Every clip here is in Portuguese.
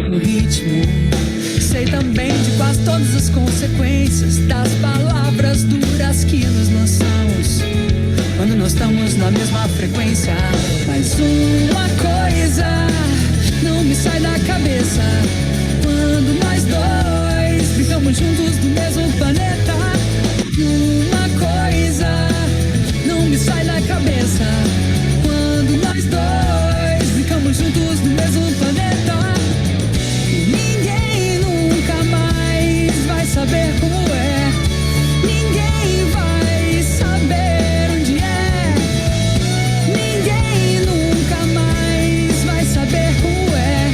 no ritmo. Sei também de quase todas as consequências das palavras duras que nos lançamos quando nós estamos na mesma frequência. Mas uma coisa não me sai da cabeça: quando nós dois ficamos juntos no mesmo planeta. Uma coisa não me sai da cabeça: quando nós dois ficamos juntos no mesmo planeta. Ninguém nunca mais vai saber como é. Ninguém vai saber onde é. Ninguém nunca mais vai saber como é.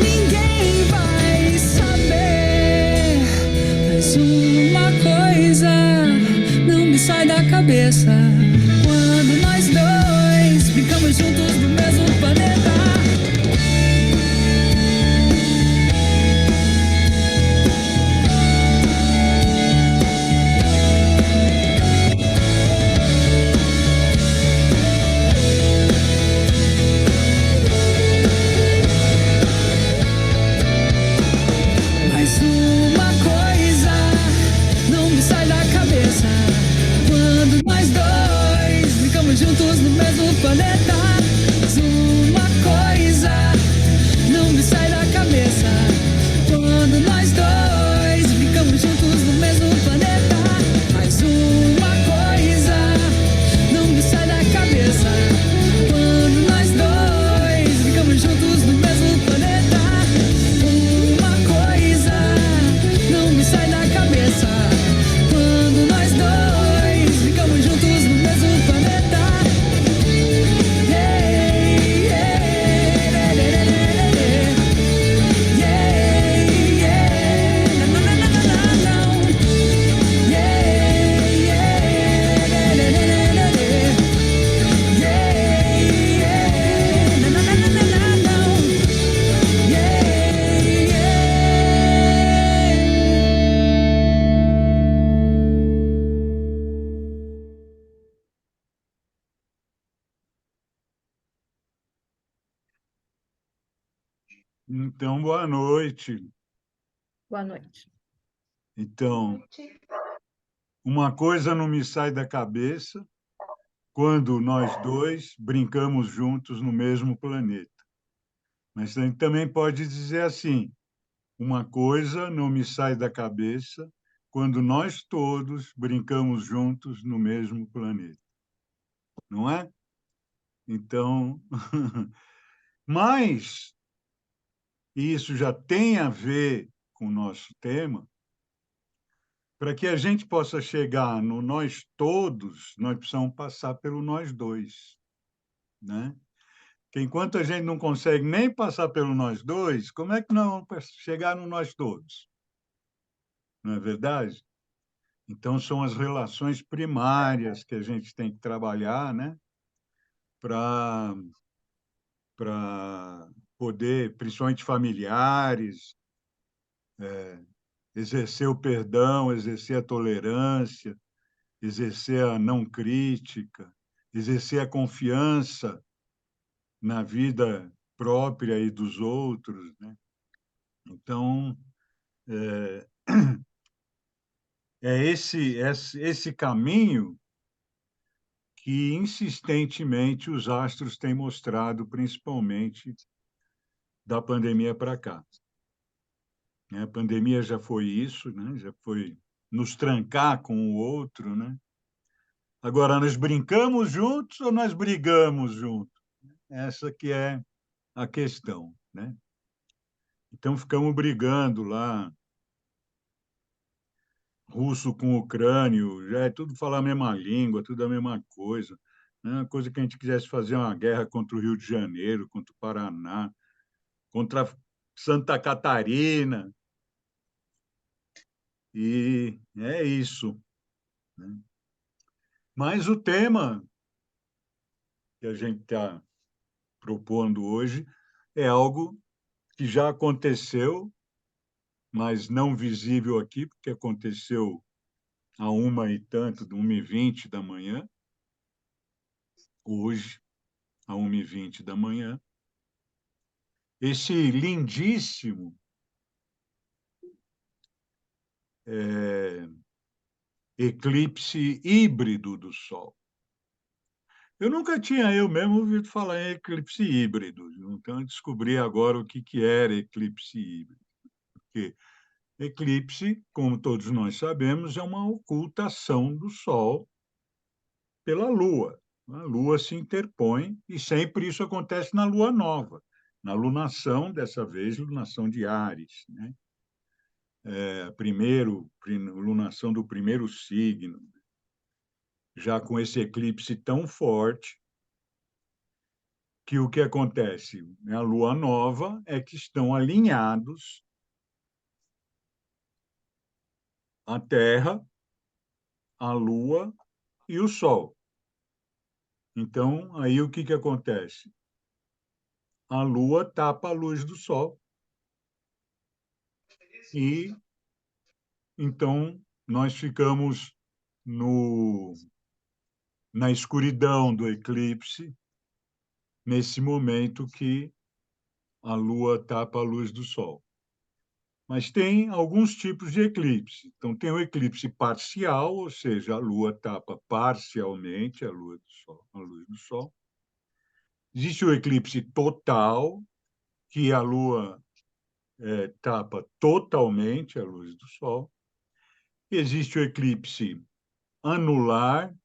Ninguém vai saber. Mas uma coisa não me sai da cabeça: quando nós dois ficamos juntos no mesmo planeta. Mas uma coisa não me sai da cabeça: quando nós dois ficamos juntos no mesmo planeta. Mas uma coisa não me sai da cabeça: quando nós dois ficamos juntos no mesmo planeta. Mas uma coisa não me sai da cabeça: quando nós dois ficamos juntos no mesmo planeta. Uma coisa não me sai da cabeça: quando nós dois ficamos juntos no mesmo planeta. Então, boa noite. Boa noite. Então, uma coisa não me sai da cabeça: quando nós dois brincamos juntos no mesmo planeta. Mas a gente também pode dizer assim: uma coisa não me sai da cabeça quando nós todos brincamos juntos no mesmo planeta. Não é? Então, mas isso já tem a ver com o nosso tema. Para que a gente possa chegar no nós todos, nós precisamos passar pelo nós dois, né? Porque enquanto a gente não consegue nem passar pelo nós dois, como é que nós vamos chegar no nós todos? Não é verdade? Então, são as relações primárias que a gente tem que trabalhar, né? Para poder, principalmente familiares, exercer o perdão, exercer a tolerância, exercer a não crítica, exercer a confiança na vida própria e dos outros, né? Então, é, é esse caminho que insistentemente os astros têm mostrado, principalmente da pandemia para cá. A pandemia já foi isso, né? Já foi nos trancar com o outro, né? Agora, nós brincamos juntos ou nós brigamos juntos? Essa que é a questão, né? Então, ficamos brigando lá, russo com ucrânio, já é tudo falar a mesma língua, tudo a mesma coisa. Né? Uma coisa que a gente quisesse fazer uma guerra contra o Rio de Janeiro, contra o Paraná, contra Santa Catarina. E é isso, né? Mas o tema que a gente está propondo hoje é algo que já aconteceu, mas não visível aqui, porque aconteceu a 1h e tanto, 1h20 da manhã, hoje, a 1h20 da manhã, esse lindíssimo eclipse híbrido do Sol. Eu nunca tinha eu mesmo ouvido falar em eclipse híbrido, então eu descobri agora o que era eclipse híbrido. Porque eclipse, como todos nós sabemos, é uma ocultação do Sol pela Lua. A Lua se interpõe e sempre isso acontece na Lua nova, na lunação, dessa vez, lunação de Áries, né? Lunação do primeiro signo, já com esse eclipse tão forte, que o que acontece? A Lua nova é que estão alinhados a Terra, a Lua e o Sol. Então, aí o que acontece? A Lua tapa a luz do Sol e, então, nós ficamos na escuridão do eclipse, nesse momento que a Lua tapa a luz do Sol. Mas tem alguns tipos de eclipse. Então, tem o eclipse parcial, ou seja, a Lua tapa parcialmente a luz do Sol. Existe o eclipse total, que a Lua tapa totalmente a luz do Sol. Existe o eclipse anular,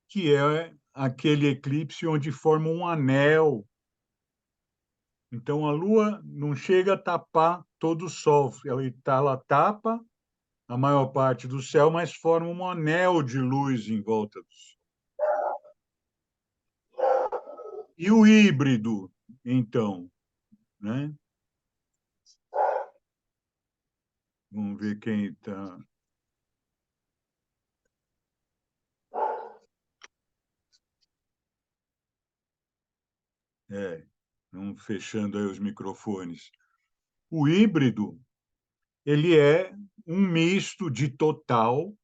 que é aquele eclipse onde forma um anel. Então, a Lua não chega a tapar todo o Sol, ela tapa a maior parte do céu, mas forma um anel de luz em volta do Sol. E o híbrido, então, né? Vamos ver quem está. Vamos fechando aí os microfones. O híbrido, ele é um misto de total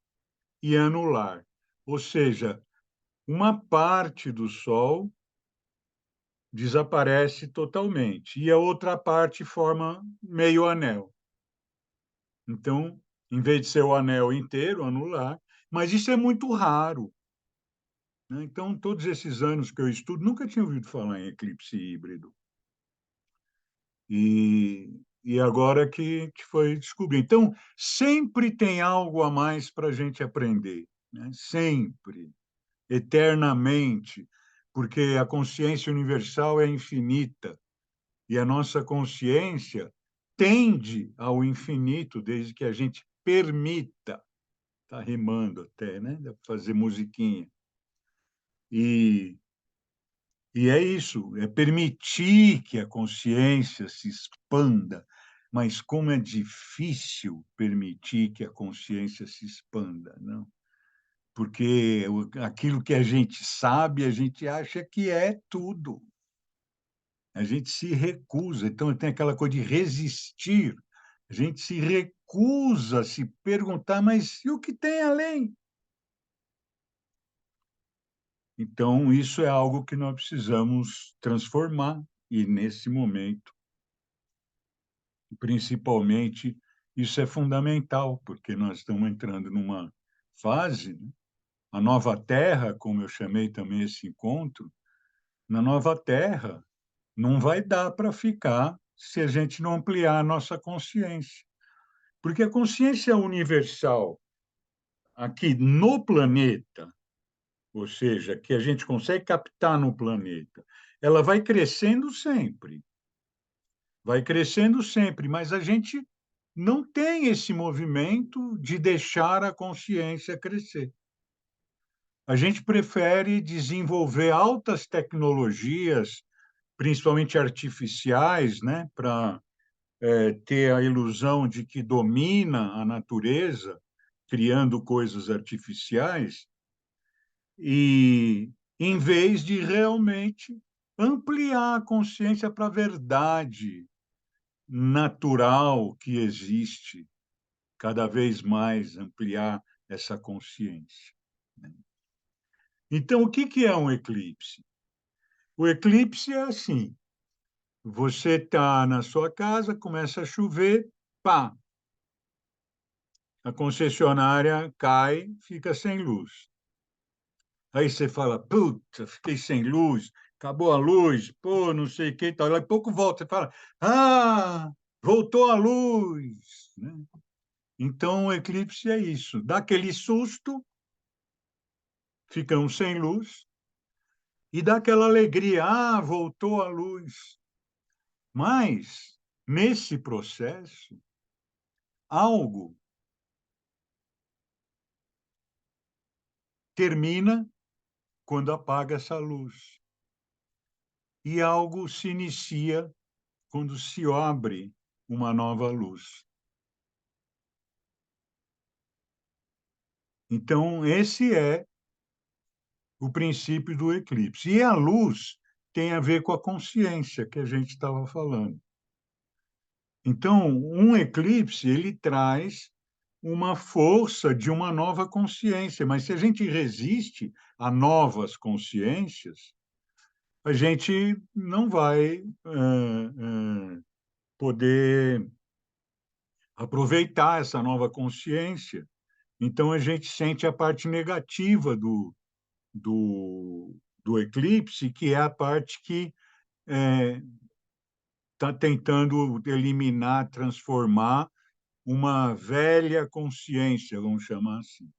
e anular, ou seja, uma parte do Sol desaparece totalmente e a outra parte forma meio anel. Então, em vez de ser o anel inteiro, anular, mas isso é muito raro, né? Então, todos esses anos que eu estudo, nunca tinha ouvido falar em eclipse híbrido. E agora que foi descobrir. Então, sempre tem algo a mais para a gente aprender, né? Sempre, eternamente, porque a consciência universal é infinita e a nossa consciência tende ao infinito desde que a gente permita. Está rimando até, né? Dá para fazer musiquinha. E é isso, é permitir que a consciência se expanda, mas como é difícil permitir que a consciência se expanda, não? Porque aquilo que a gente sabe, a gente acha que é tudo. A gente se recusa, então tem aquela coisa de resistir. A gente se recusa a se perguntar, mas e o que tem além? Então, isso é algo que nós precisamos transformar, e nesse momento, principalmente, isso é fundamental, porque nós estamos entrando numa fase, né? A nova Terra, como eu chamei também esse encontro, na nova Terra não vai dar para ficar se a gente não ampliar a nossa consciência. Porque a consciência universal aqui no planeta, ou seja, que a gente consegue captar no planeta, ela vai crescendo sempre, mas a gente não tem esse movimento de deixar a consciência crescer. A gente prefere desenvolver altas tecnologias, principalmente artificiais, né, para ter a ilusão de que domina a natureza, criando coisas artificiais, e em vez de realmente ampliar a consciência para a verdade natural que existe, cada vez mais ampliar essa consciência, né? Então, o que é um eclipse? O eclipse é assim, Você está na sua casa, começa a chover, pá, a concessionária cai, fica sem luz. Aí você fala, puta, fiquei sem luz, acabou a luz, pô, não sei o que, tal. Aí pouco volta, você fala, ah, voltou a luz, né? Então, o eclipse é isso, dá aquele susto, ficamos sem luz, e dá aquela alegria, ah, voltou a luz. Mas, nesse processo, algo termina quando apaga essa luz, e algo se inicia quando se abre uma nova luz. Então, esse é o princípio do eclipse. E a luz tem a ver com a consciência que a gente estava falando. Então, um eclipse, ele traz uma força de uma nova consciência, mas se a gente resiste a novas consciências, a gente não vai poder aproveitar essa nova consciência. Então, a gente sente a parte negativa do eclipse, que é a parte que está tentando eliminar, transformar uma velha consciência, vamos chamar assim,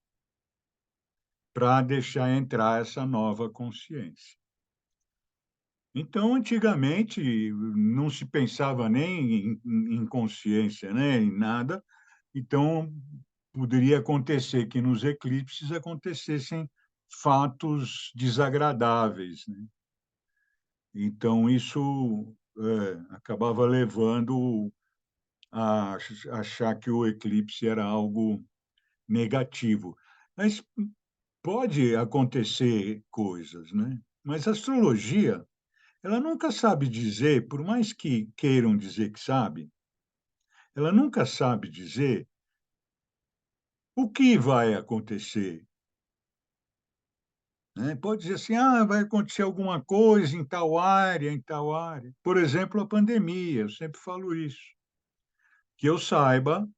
para deixar entrar essa nova consciência. Então, antigamente, não se pensava nem em consciência, né, em nada. Então, poderia acontecer que nos eclipses acontecessem fatos desagradáveis, né? Então, isso acabava levando a achar que o eclipse era algo negativo. Mas pode acontecer coisas, né? Mas a astrologia, ela nunca sabe dizer, por mais que queiram dizer que sabe, ela nunca sabe dizer o que vai acontecer, né? Pode dizer assim, ah, vai acontecer alguma coisa em tal área, em tal área. Por exemplo, a pandemia, eu sempre falo isso. Que eu saiba,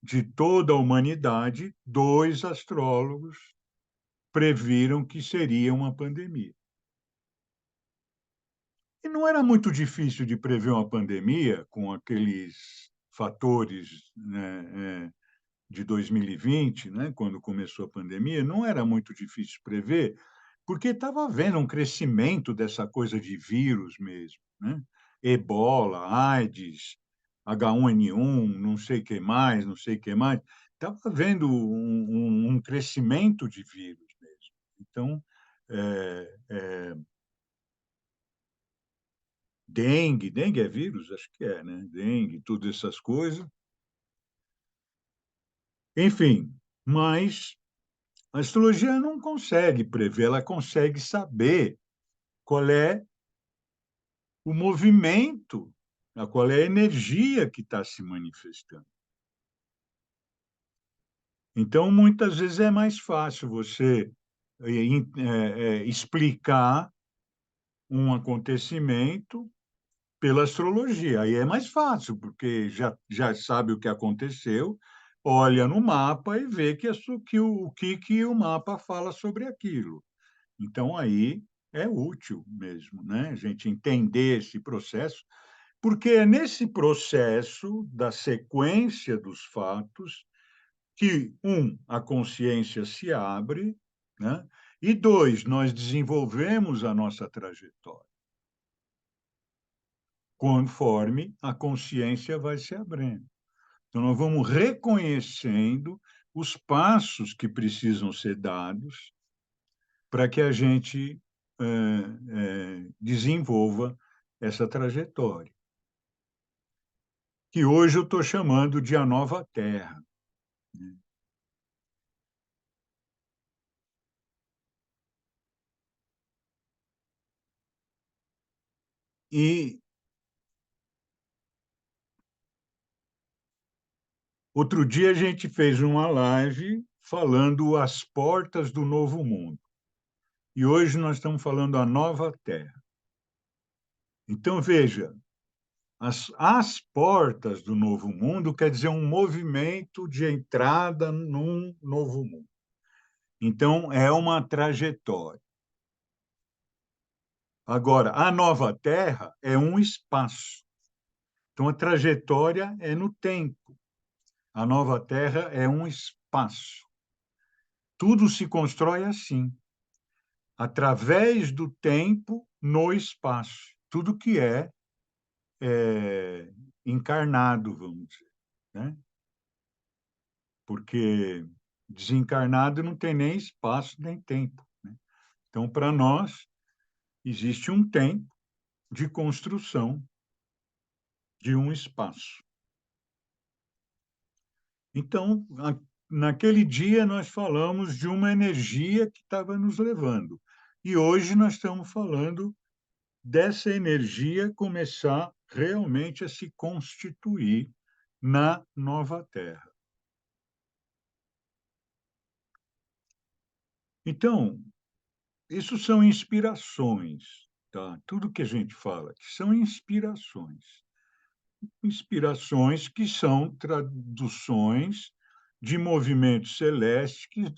de toda a humanidade, 2 astrólogos previram que seria uma pandemia. E não era muito difícil de prever uma pandemia com aqueles fatores, né, de 2020, né, quando começou a pandemia, não era muito difícil prever, porque estava havendo um crescimento dessa coisa de vírus mesmo, né? Ebola, AIDS, H1N1, não sei o que mais, não sei o que mais. Estava havendo um crescimento de vírus mesmo. Então, dengue é vírus? Acho que é, né? Dengue, todas essas coisas. Enfim, mas a astrologia não consegue prever, ela consegue saber qual é o movimento, qual é a energia que está se manifestando. Então, muitas vezes é mais fácil você explicar um acontecimento pela astrologia. Aí é mais fácil, porque já sabe o que aconteceu, olha no mapa e vê que o mapa fala sobre aquilo. Então, aí é útil mesmo, né? A gente entender esse processo, porque é nesse processo da sequência dos fatos que, a consciência se abre, né? E 2, nós desenvolvemos a nossa trajetória, conforme a consciência vai se abrindo. Então, nós vamos reconhecendo os passos que precisam ser dados para que a gente desenvolva essa trajetória, que hoje eu estou chamando de a nova Terra. E outro dia a gente fez uma live falando as portas do novo mundo. E hoje nós estamos falando a nova Terra. Então, veja, As portas do novo mundo quer dizer um movimento de entrada num novo mundo. Então, é uma trajetória. Agora, a nova Terra é um espaço. Então, a trajetória é no tempo. A nova Terra é um espaço. Tudo se constrói assim, através do tempo no espaço. Tudo que é encarnado, vamos dizer, né? Porque desencarnado não tem nem espaço nem tempo, né? Então, para nós, existe um tempo de construção de um espaço. Então, naquele dia, nós falamos de uma energia que estava nos levando. E hoje nós estamos falando dessa energia começar realmente a se constituir na nova Terra. Então, isso são inspirações, tá? Tudo que a gente fala aqui são inspirações. Inspirações que são traduções de movimentos celestes,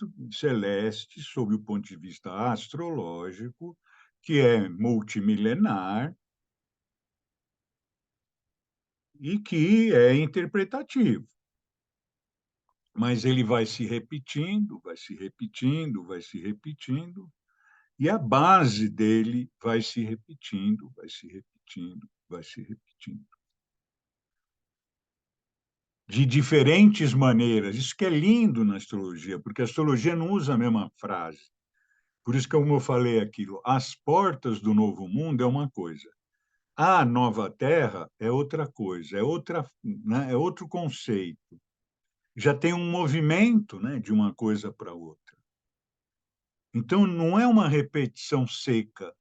sob o ponto de vista astrológico, que é multimilenar e que é interpretativo. Mas ele vai se repetindo, vai se repetindo, vai se repetindo, e a base dele vai se repetindo, vai se repetindo, vai se repetindo. De diferentes maneiras. Isso que é lindo na astrologia, porque a astrologia não usa a mesma frase. Por isso que, como eu falei aquilo, as portas do novo mundo é uma coisa. A nova Terra é outra coisa, né, é outro conceito. Já tem um movimento, né, de uma coisa para outra. Então, não é uma repetição seca,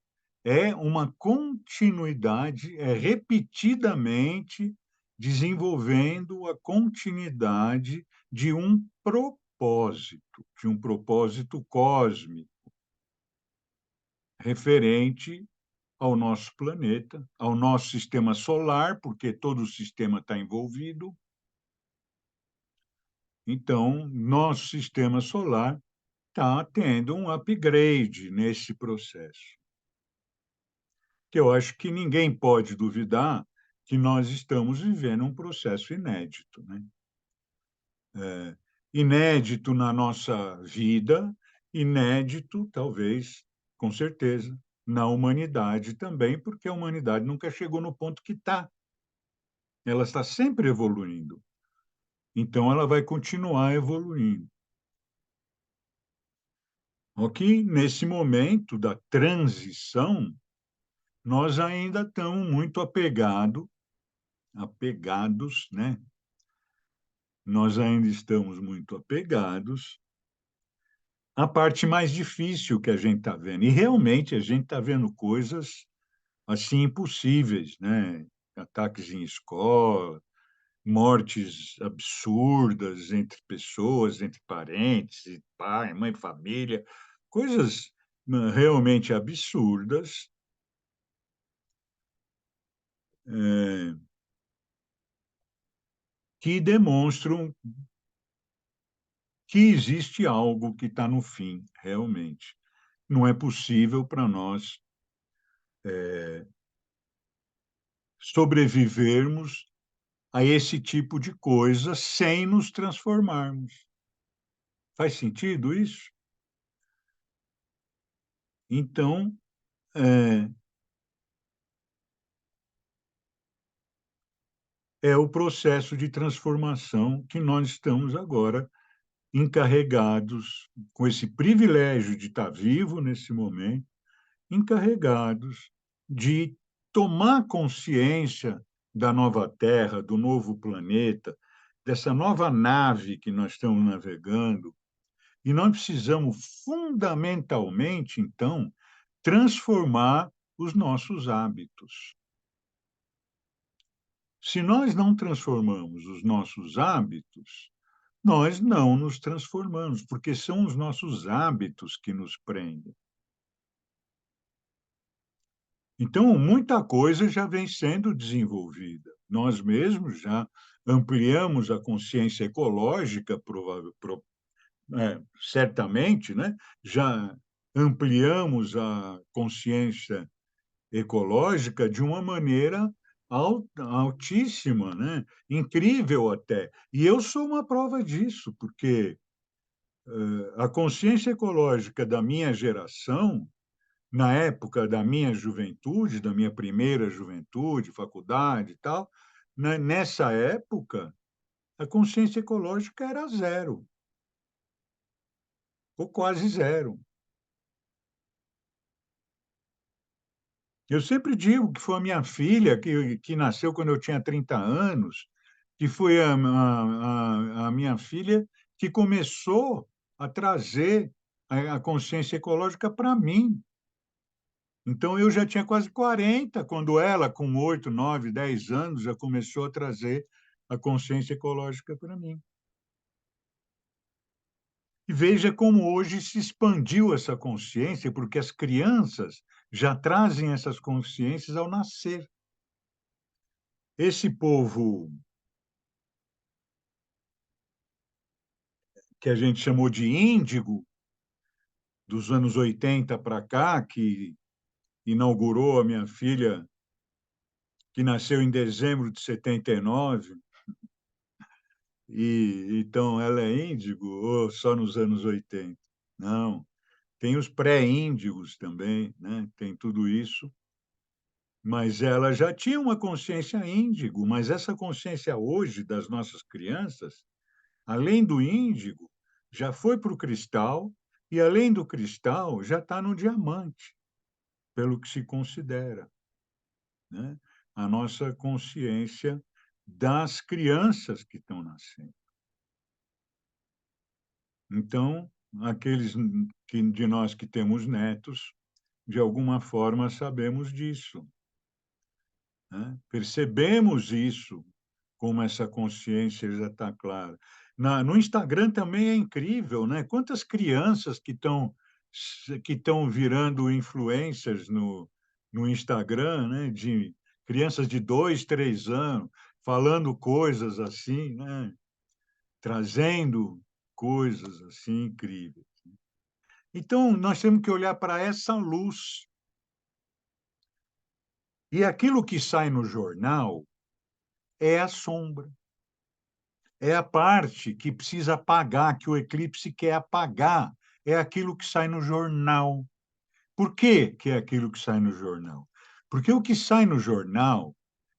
é uma continuidade, é repetidamente desenvolvendo a continuidade de um propósito cósmico, referente ao nosso planeta, ao nosso sistema solar, porque todo o sistema está envolvido. Então, nosso sistema solar está tendo um upgrade nesse processo. Que eu acho que ninguém pode duvidar que nós estamos vivendo um processo inédito, né? Inédito na nossa vida, inédito, talvez, com certeza, na humanidade também, porque a humanidade nunca chegou no ponto que está. Ela está sempre evoluindo. Então, ela vai continuar evoluindo. Ok? Nesse momento da transição, nós ainda estamos muito apegados, né? Nós ainda estamos muito apegados à parte mais difícil que a gente está vendo. E realmente a gente está vendo coisas assim impossíveis, né? Ataques em escola, mortes absurdas entre pessoas, entre parentes, pai, mãe, família, coisas realmente absurdas. Que demonstram que existe algo que está no fim, realmente. Não é possível para nós sobrevivermos a esse tipo de coisa sem nos transformarmos. Faz sentido isso? Então, é o processo de transformação que nós estamos agora encarregados, com esse privilégio de estar vivo nesse momento, encarregados de tomar consciência da nova Terra, do novo planeta, dessa nova nave que nós estamos navegando, e nós precisamos fundamentalmente, então, transformar os nossos hábitos. Se nós não transformamos os nossos hábitos, nós não nos transformamos, porque são os nossos hábitos que nos prendem. Então, muita coisa já vem sendo desenvolvida. Nós mesmos já ampliamos a consciência ecológica, certamente, né? Já ampliamos a consciência ecológica de uma maneira altíssima, né? Incrível até. E eu sou uma prova disso, porque a consciência ecológica da minha geração, na época da minha juventude, da minha primeira juventude, faculdade e tal, nessa época, a consciência ecológica era zero, ou quase zero. Eu sempre digo que foi a minha filha, que nasceu quando eu tinha 30 anos, que foi a minha filha que começou a trazer a consciência ecológica para mim. Então, eu já tinha quase 40, quando ela, com 8, 9, 10 anos, já começou a trazer a consciência ecológica para mim. E veja como hoje se expandiu essa consciência, porque as crianças já trazem essas consciências ao nascer. Esse povo que a gente chamou de índigo, dos anos 80 para cá, que inaugurou a minha filha, que nasceu em dezembro de 79, então ela é índigo ou só nos anos 80? Não, tem os pré-índigos também, né? Tem tudo isso, mas ela já tinha uma consciência índigo, mas essa consciência hoje das nossas crianças, além do índigo, já foi para o cristal, e além do cristal, já está no diamante, pelo que se considera, né? A nossa consciência das crianças que estão nascendo. Então, aqueles de nós que temos netos, de alguma forma sabemos disso, né? Percebemos isso, como essa consciência já está clara. No Instagram também é incrível, né? Quantas crianças que estão virando influencers no Instagram, né? De crianças de 2, 3 anos, falando coisas assim, né? Trazendo coisas assim incríveis. Então, nós temos que olhar para essa luz. E aquilo que sai no jornal é a sombra. É a parte que precisa apagar, que o eclipse quer apagar. É aquilo que sai no jornal. Por quê que é aquilo que sai no jornal? Porque o que sai no jornal,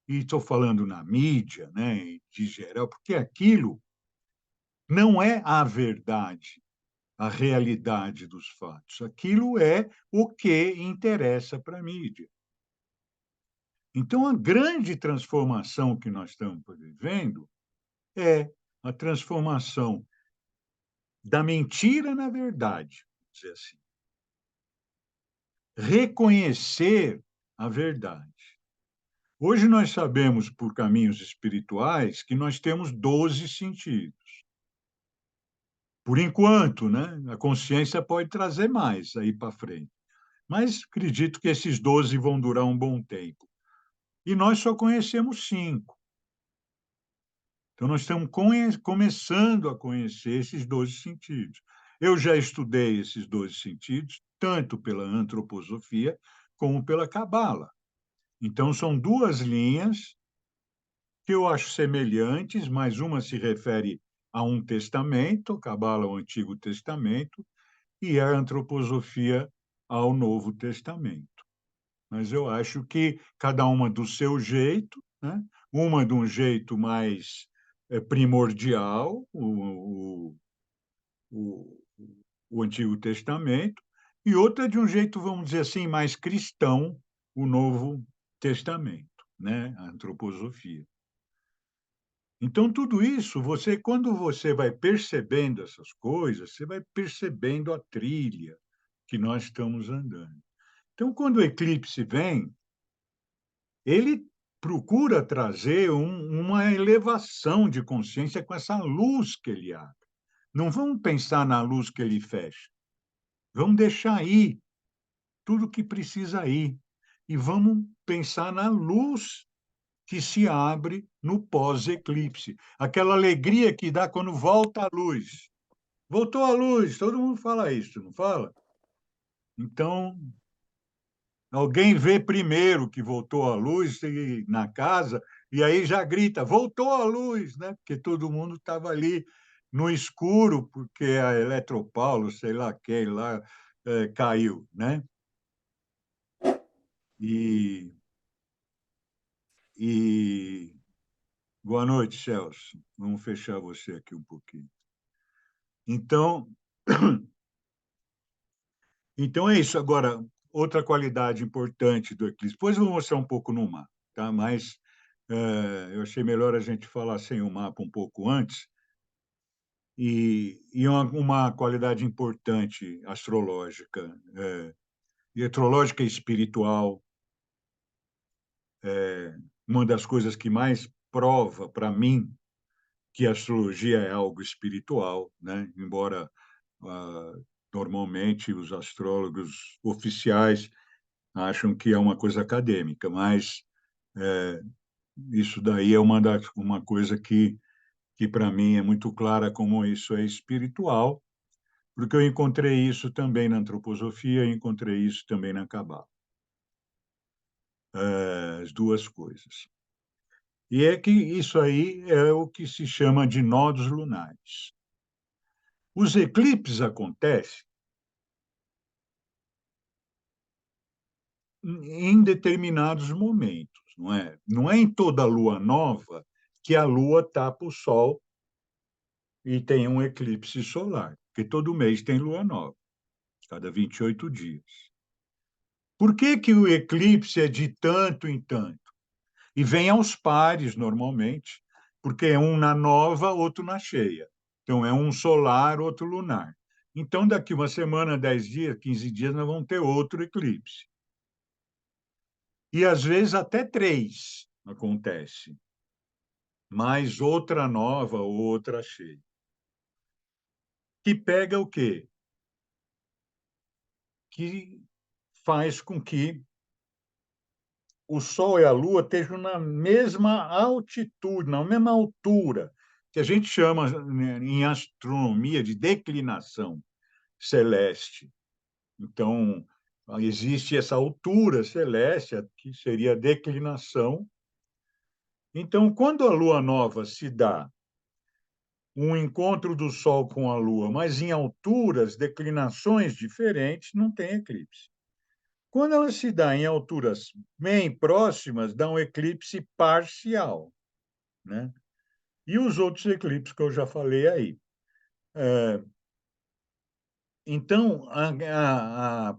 e estou falando na mídia, né, de geral, porque aquilo não é a verdade, a realidade dos fatos. Aquilo é o que interessa para a mídia. Então, a grande transformação que nós estamos vivendo é a transformação da mentira na verdade, vamos dizer assim. Reconhecer a verdade. Hoje nós sabemos, por caminhos espirituais, que nós temos 12 sentidos. Por enquanto, né? A consciência pode trazer mais aí para frente. Mas acredito que esses 12 vão durar um bom tempo. E nós só conhecemos 5. Então, nós estamos começando a conhecer esses 12 sentidos. Eu já estudei esses 12 sentidos, tanto pela antroposofia como pela cabala. Então, são duas linhas que eu acho semelhantes, mas uma se refere a um testamento, a cabala ao Antigo Testamento, e a antroposofia ao Novo Testamento. Mas eu acho que cada uma do seu jeito, né? Uma de um jeito mais primordial, o, o Antigo Testamento, e outra de um jeito, vamos dizer assim, mais cristão, o Novo Testamento, né? A antroposofia. Então, tudo isso, quando você vai percebendo essas coisas, você vai percebendo a trilha que nós estamos andando. Então, quando o eclipse vem, ele procura trazer uma elevação de consciência com essa luz que ele abre. Não vamos pensar na luz que ele fecha. Vamos deixar aí tudo que precisa ir. E vamos pensar na luz que se abre no pós-eclipse. Aquela alegria que dá quando volta a luz. Voltou a luz, todo mundo fala isso, não fala? Então, alguém vê primeiro que voltou a luz na casa e aí já grita, voltou a luz, né? Porque todo mundo estava ali no escuro, porque a Eletropaulo, sei lá quem lá, caiu, né? E, e boa noite, Celso. Vamos fechar você aqui um pouquinho. Então, então é isso. Agora, outra qualidade importante do eclipse. Depois eu vou mostrar um pouco no mapa, tá? Mas eu achei melhor a gente falar sem o mapa um pouco antes. E uma qualidade importante astrológica, e espiritual, uma das coisas que mais prova para mim que a astrologia é algo espiritual, né? Embora normalmente os astrólogos oficiais acham que é uma coisa acadêmica, mas isso daí é uma coisa que para mim é muito clara como isso é espiritual, porque eu encontrei isso também na antroposofia, encontrei isso também na Cabala, as duas coisas. E é que isso aí é o que se chama de nodos lunares. Os eclipses acontecem em determinados momentos, não é? Não é em toda lua nova que a lua tapa o sol e tem um eclipse solar, porque todo mês tem lua nova, cada 28 dias. Por que que o eclipse é de tanto em tanto? E vem aos pares, normalmente, porque é um na nova, outro na cheia. Então, é um solar, outro lunar. Então, daqui uma semana, 10 dias, 15 dias, nós vamos ter outro eclipse. E, às vezes, até 3 acontece. Mais outra nova, outra cheia. Que pega o quê? Que faz com que o Sol e a Lua estejam na mesma altitude, na mesma altura, que a gente chama em astronomia de declinação celeste. Então, existe essa altura celeste, que seria a declinação. Então, quando a Lua nova se dá um encontro do Sol com a Lua, mas em alturas, declinações diferentes, não tem eclipse. Quando ela se dá em alturas bem próximas, dá um eclipse parcial, né? E os outros eclipses que eu já falei aí. Então,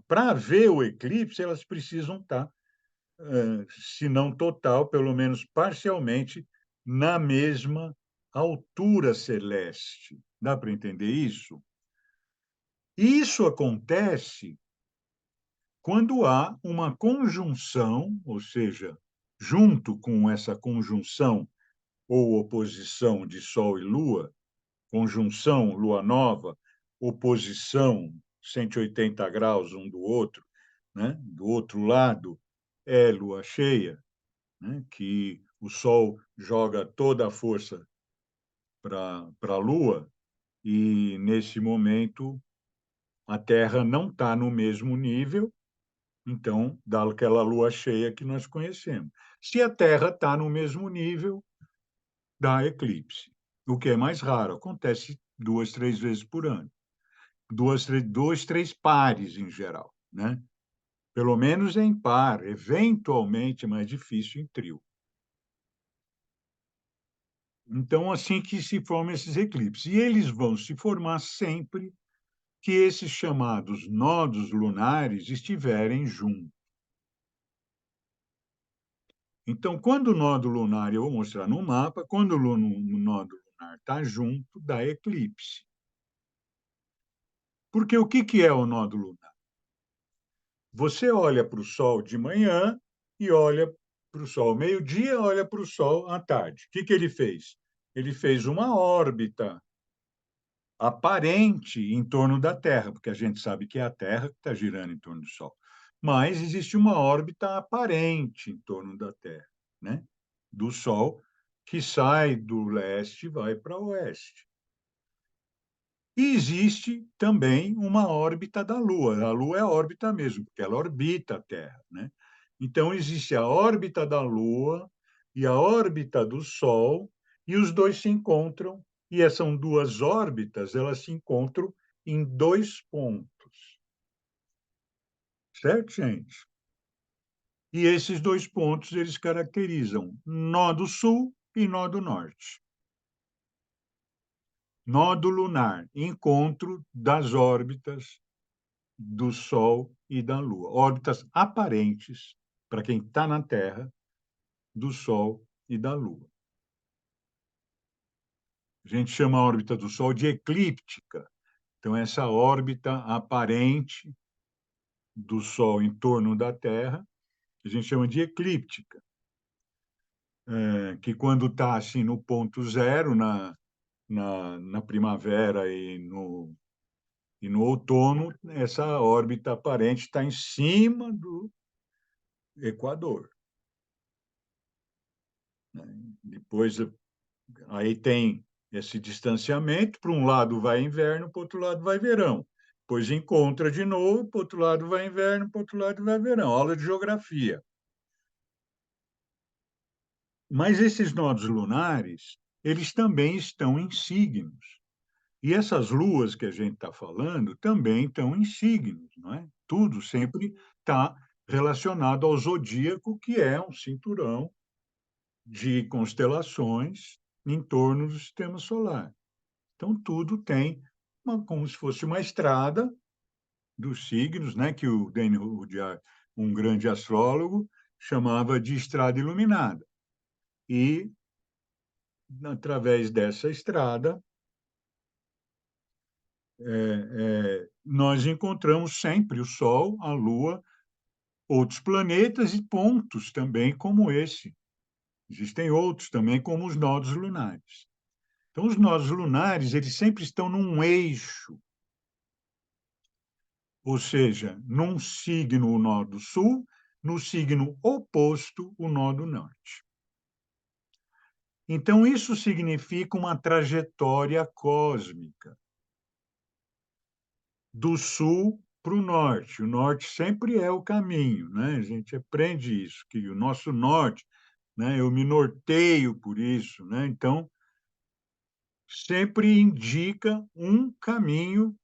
para ver o eclipse, elas precisam estar, se não total, pelo menos parcialmente, na mesma altura celeste. Dá para entender isso? E isso acontece quando há uma conjunção, ou seja, junto com essa conjunção ou oposição de Sol e Lua, conjunção Lua nova, oposição 180 graus um do outro, né? Do outro lado é Lua cheia, né? Que o Sol joga toda a força para a Lua e nesse momento a Terra não está no mesmo nível. Então, dá aquela lua cheia que nós conhecemos. Se a Terra está no mesmo nível, dá eclipse, o que é mais raro, acontece 2, 3 vezes por ano. Dois, três pares em geral, né? Pelo menos em par, eventualmente é mais difícil em trio. Então, assim que se formam esses eclipses. E eles vão se formar sempre que esses chamados nodos lunares estiverem juntos. Então, quando o nodo lunar, eu vou mostrar no mapa, quando o nodo lunar está junto, dá eclipse. Porque o que é o nodo lunar? Você olha para o Sol de manhã e olha para o Sol ao meio-dia, olha para o Sol à tarde. O que ele fez? Ele fez uma órbita aparente em torno da Terra, porque a gente sabe que é a Terra que está girando em torno do Sol. Mas existe uma órbita aparente em torno da Terra, né? do Sol, que sai do leste e vai para o oeste. E existe também uma órbita da Lua. A Lua é a órbita mesmo, porque ela orbita a Terra, né? Então, existe a órbita da Lua e a órbita do Sol, e os dois se encontram, e essas são duas órbitas, elas se encontram em dois pontos. Certo, gente? E esses dois pontos, eles caracterizam nó do sul e nó do norte. Nó do lunar, encontro das órbitas do Sol e da Lua. Órbitas aparentes, para quem está na Terra, do Sol e da Lua. A gente chama a órbita do Sol de eclíptica. Então, essa órbita aparente do Sol em torno da Terra, a gente chama de eclíptica. Que quando está assim, no ponto zero, na primavera e no outono, essa órbita aparente está em cima do Equador. Depois, aí tem esse distanciamento, para um lado vai inverno, para o outro lado vai verão. Depois encontra de novo, para o outro lado vai inverno, para o outro lado vai verão. Aula de geografia. Mas esses nodos lunares, eles também estão em signos. E essas luas que a gente está falando também estão em signos, não é? Tudo sempre está relacionado ao zodíaco, que é um cinturão de constelações em torno do sistema solar. Então, tudo tem como se fosse uma estrada dos signos, né, que o Daniel Rudyard, um grande astrólogo, chamava de estrada iluminada. E, através dessa estrada, nós encontramos sempre o Sol, a Lua, outros planetas e pontos também como esse. Existem outros também, como os nodos lunares. Então, os nodos lunares, eles sempre estão num eixo, ou seja, num signo, o nó do sul, no signo oposto, o nó do norte. Então, isso significa uma trajetória cósmica do sul para o norte. O norte sempre é o caminho, né? A gente aprende isso, que o nosso norte, né? Eu me norteio por isso, né? Então, sempre indica um caminho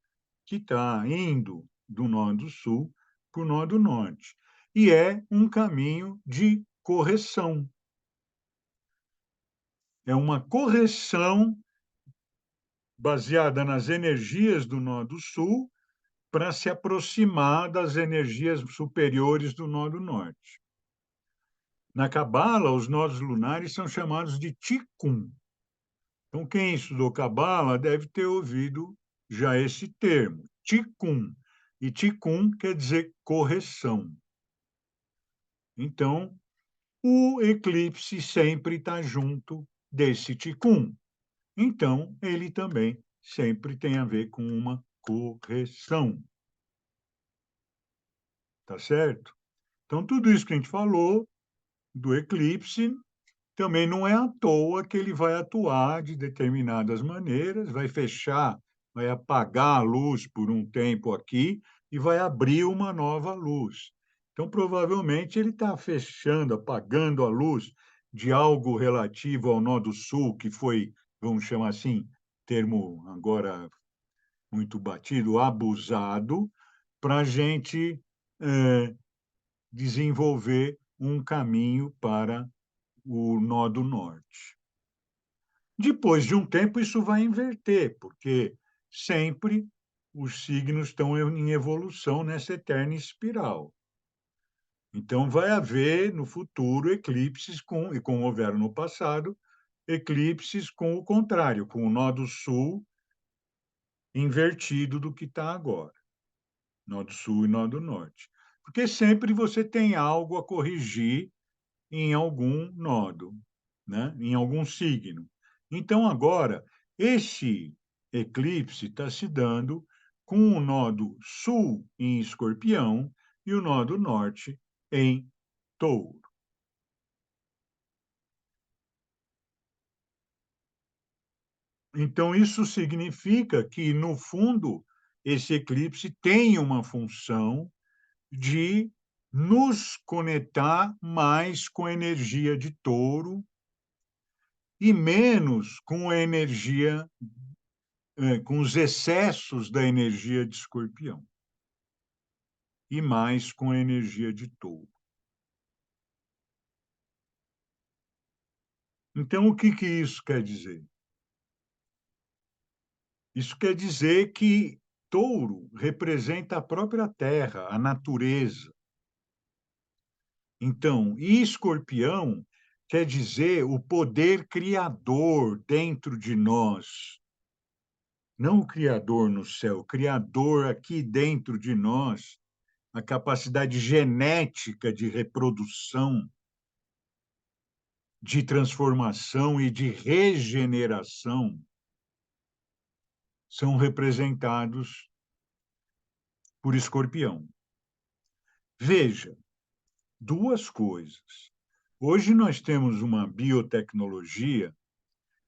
que está indo do nó do sul para o nó do norte. E é um caminho de correção. É uma correção baseada nas energias do nó do sul para se aproximar das energias superiores do nó do norte. Na Cabala, os nodos lunares são chamados de Tikkun. Então, quem estudou Cabala deve ter ouvido já esse termo, Tikkun. E Tikkun quer dizer correção. Então, o eclipse sempre está junto desse Tikkun. Então, ele também sempre tem a ver com uma correção. Tá certo? Então, tudo isso que a gente falou do eclipse também não é à toa que ele vai atuar de determinadas maneiras, vai fechar, vai apagar a luz por um tempo aqui e vai abrir uma nova luz. Então, provavelmente, ele está fechando, apagando a luz de algo relativo ao nó do sul, que foi, vamos chamar assim, termo agora muito batido, abusado, para a gente desenvolver um caminho para o nó do norte. Depois de um tempo, isso vai inverter, porque sempre os signos estão em evolução nessa eterna espiral. Então, vai haver no futuro eclipses e como houveram no passado, eclipses com o contrário, com o nó do sul invertido do que está agora, nó do sul e nó do norte. Porque sempre você tem algo a corrigir em algum nodo, né? Em algum signo. Então, agora, esse eclipse está se dando com o nodo sul em Escorpião e o nodo norte em Touro. Então, isso significa que, no fundo, esse eclipse tem uma função de nos conectar mais com a energia de Touro e menos com a energia, com os excessos da energia de Escorpião, e mais com a energia de Touro. Então, o que isso quer dizer? Isso quer dizer que Touro representa a própria Terra, a natureza. Então, e Escorpião quer dizer o poder criador dentro de nós. Não o criador no céu, o criador aqui dentro de nós, a capacidade genética de reprodução, de transformação e de regeneração são representados por Escorpião. Veja, duas coisas. Hoje nós temos uma biotecnologia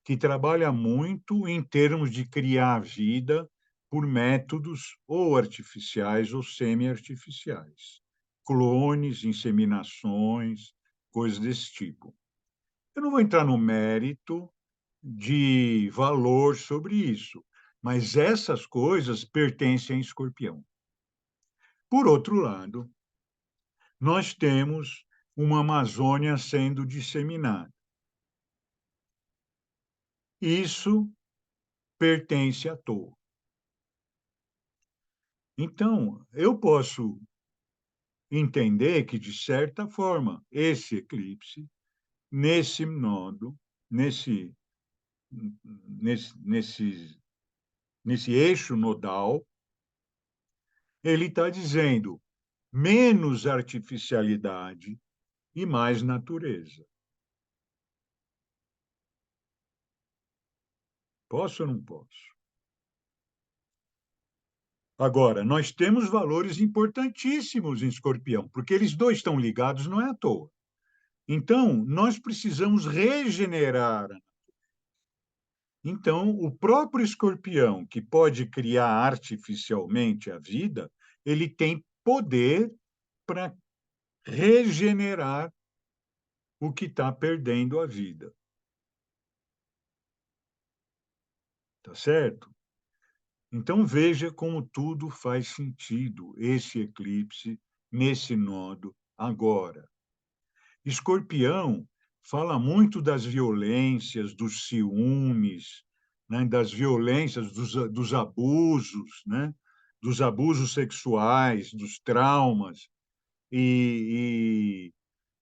que trabalha muito em termos de criar vida por métodos ou artificiais ou semi-artificiais, clones, inseminações, coisas desse tipo. Eu não vou entrar no mérito de valor sobre isso, mas essas coisas pertencem a Escorpião. Por outro lado, nós temos uma Amazônia sendo disseminada. Isso pertence a Touro. Então, eu posso entender que, de certa forma, esse eclipse, nesse nodo, nesse, nesse, nesse eixo nodal, ele está dizendo menos artificialidade e mais natureza. Posso ou não posso? Agora, nós temos valores importantíssimos em Escorpião, porque eles dois estão ligados, não é à toa. Então, nós precisamos regenerar. Então, o próprio Escorpião, que pode criar artificialmente a vida, ele tem poder para regenerar o que está perdendo a vida. Tá certo? Então, veja como tudo faz sentido, esse eclipse, nesse nodo, agora. Escorpião fala muito das violências, dos ciúmes, né, das violências, dos abusos, né, dos abusos sexuais, dos traumas e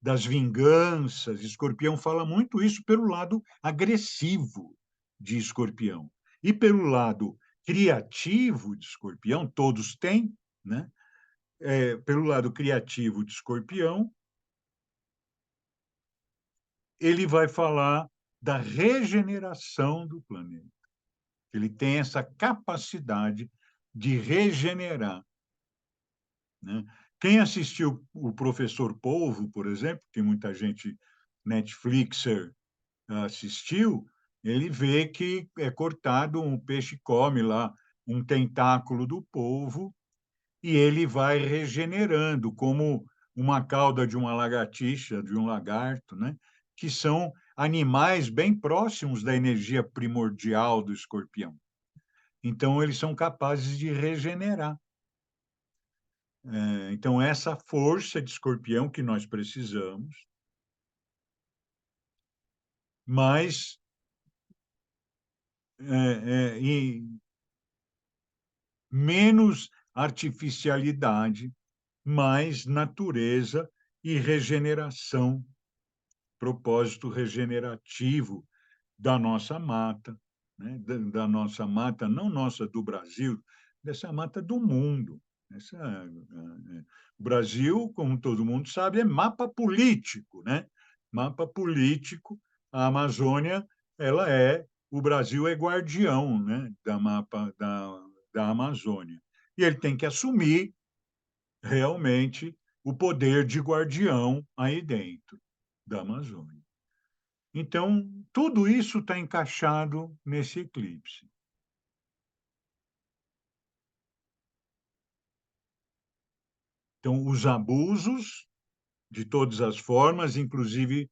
das vinganças. Escorpião fala muito isso pelo lado agressivo de Escorpião. E pelo lado criativo de Escorpião, todos têm, né? Pelo lado criativo de Escorpião, ele vai falar da regeneração do planeta. Ele tem essa capacidade de regenerar, né? Quem assistiu o Professor Polvo, por exemplo, que muita gente Netflixer assistiu, ele vê que é cortado um peixe come lá um tentáculo do polvo e ele vai regenerando como uma cauda de uma lagartixa, de um lagarto, né? Que são animais bem próximos da energia primordial do escorpião. Então, eles são capazes de regenerar. Então, essa força de escorpião que nós precisamos, mas e menos artificialidade, mais natureza e regeneração, propósito regenerativo da nossa mata, né? Da nossa mata, não nossa do Brasil, dessa mata do mundo. O Brasil, como todo mundo sabe, é mapa político, né? Mapa político, a Amazônia, ela o Brasil é guardião, né? Da mapa da Amazônia. E ele tem que assumir realmente o poder de guardião aí dentro da Amazônia. Então, tudo isso está encaixado nesse eclipse. Então, os abusos de todas as formas, inclusive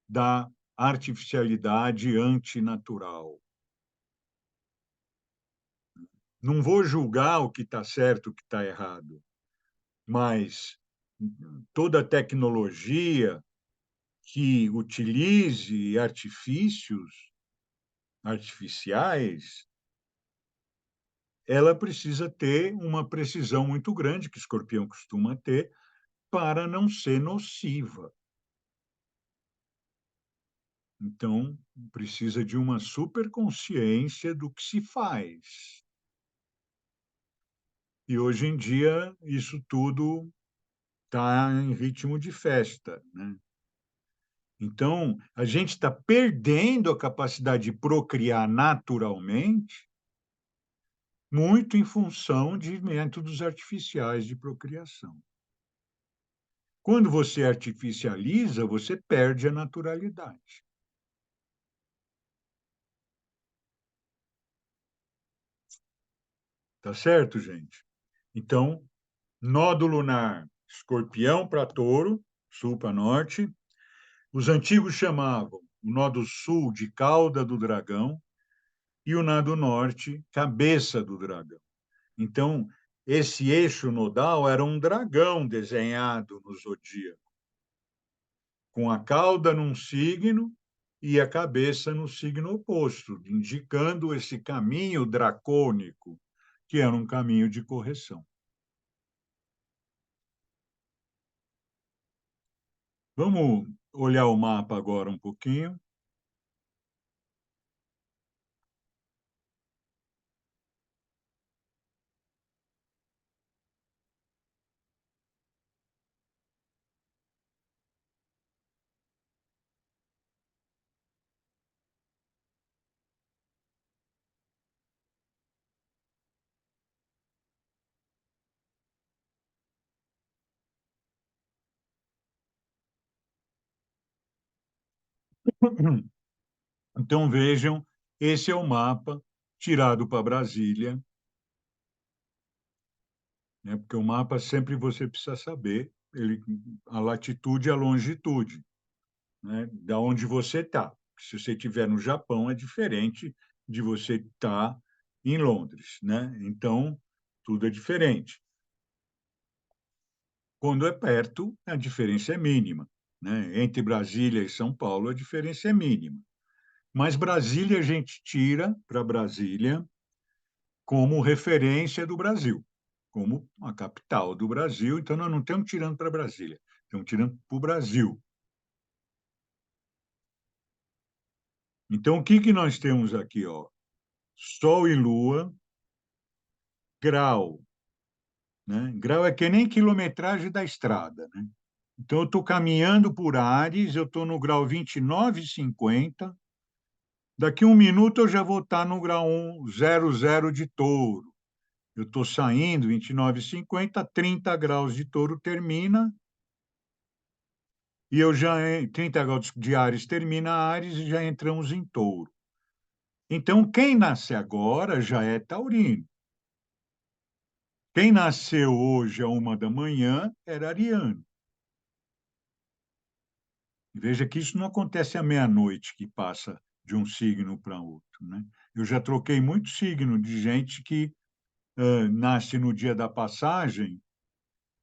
da artificialidade antinatural. Não vou julgar o que está certo, o que está errado, mas toda tecnologia que utilize artifícios artificiais, ela precisa ter uma precisão muito grande, que o escorpião costuma ter, para não ser nociva. Então, precisa de uma superconsciência do que se faz. E hoje em dia, isso tudo está em ritmo de festa, né? Então, a gente está perdendo a capacidade de procriar naturalmente, muito em função de métodos artificiais de procriação. Quando você artificializa, você perde a naturalidade. Tá certo, gente? Então, nó do lunar, escorpião para touro, sul para norte. Os antigos chamavam o nó do sul de cauda do dragão e o nó do norte, cabeça do dragão. Então, esse eixo nodal era um dragão desenhado no zodíaco, com a cauda num signo e a cabeça no signo oposto, indicando esse caminho dracônico, que era um caminho de correção. Vamos olhar o mapa agora um pouquinho. Então, vejam, esse é o mapa tirado para Brasília, né? Porque o mapa sempre você precisa saber a latitude e a longitude, né? Da onde você está. Se você estiver no Japão, é diferente de você estar em Londres, né? Então, tudo é diferente. Quando é perto, a diferença é mínima, né? Entre Brasília e São Paulo, a diferença é mínima. Mas Brasília a gente tira para Brasília como referência do Brasil, como a capital do Brasil. Então, nós não estamos tirando para Brasília, estamos tirando para o Brasil. Então, o que, que nós temos aqui? Ó? Sol e Lua, grau. Né? Grau é que nem quilometragem da estrada. Né? Então, eu estou caminhando por Ares, eu estou no grau 29,50. Daqui a um minuto eu já vou estar no grau 00 de touro. Eu estou saindo, 29,50, 30 graus de touro termina, e eu já, 30 graus de Áries termina Áries e já entramos em touro. Então, quem nasce agora já é taurino. Quem nasceu hoje à 1 da manhã era ariano. Veja que isso não acontece à meia-noite, que passa de um signo para outro. Né? Eu já troquei muito signo de gente que nasce no dia da passagem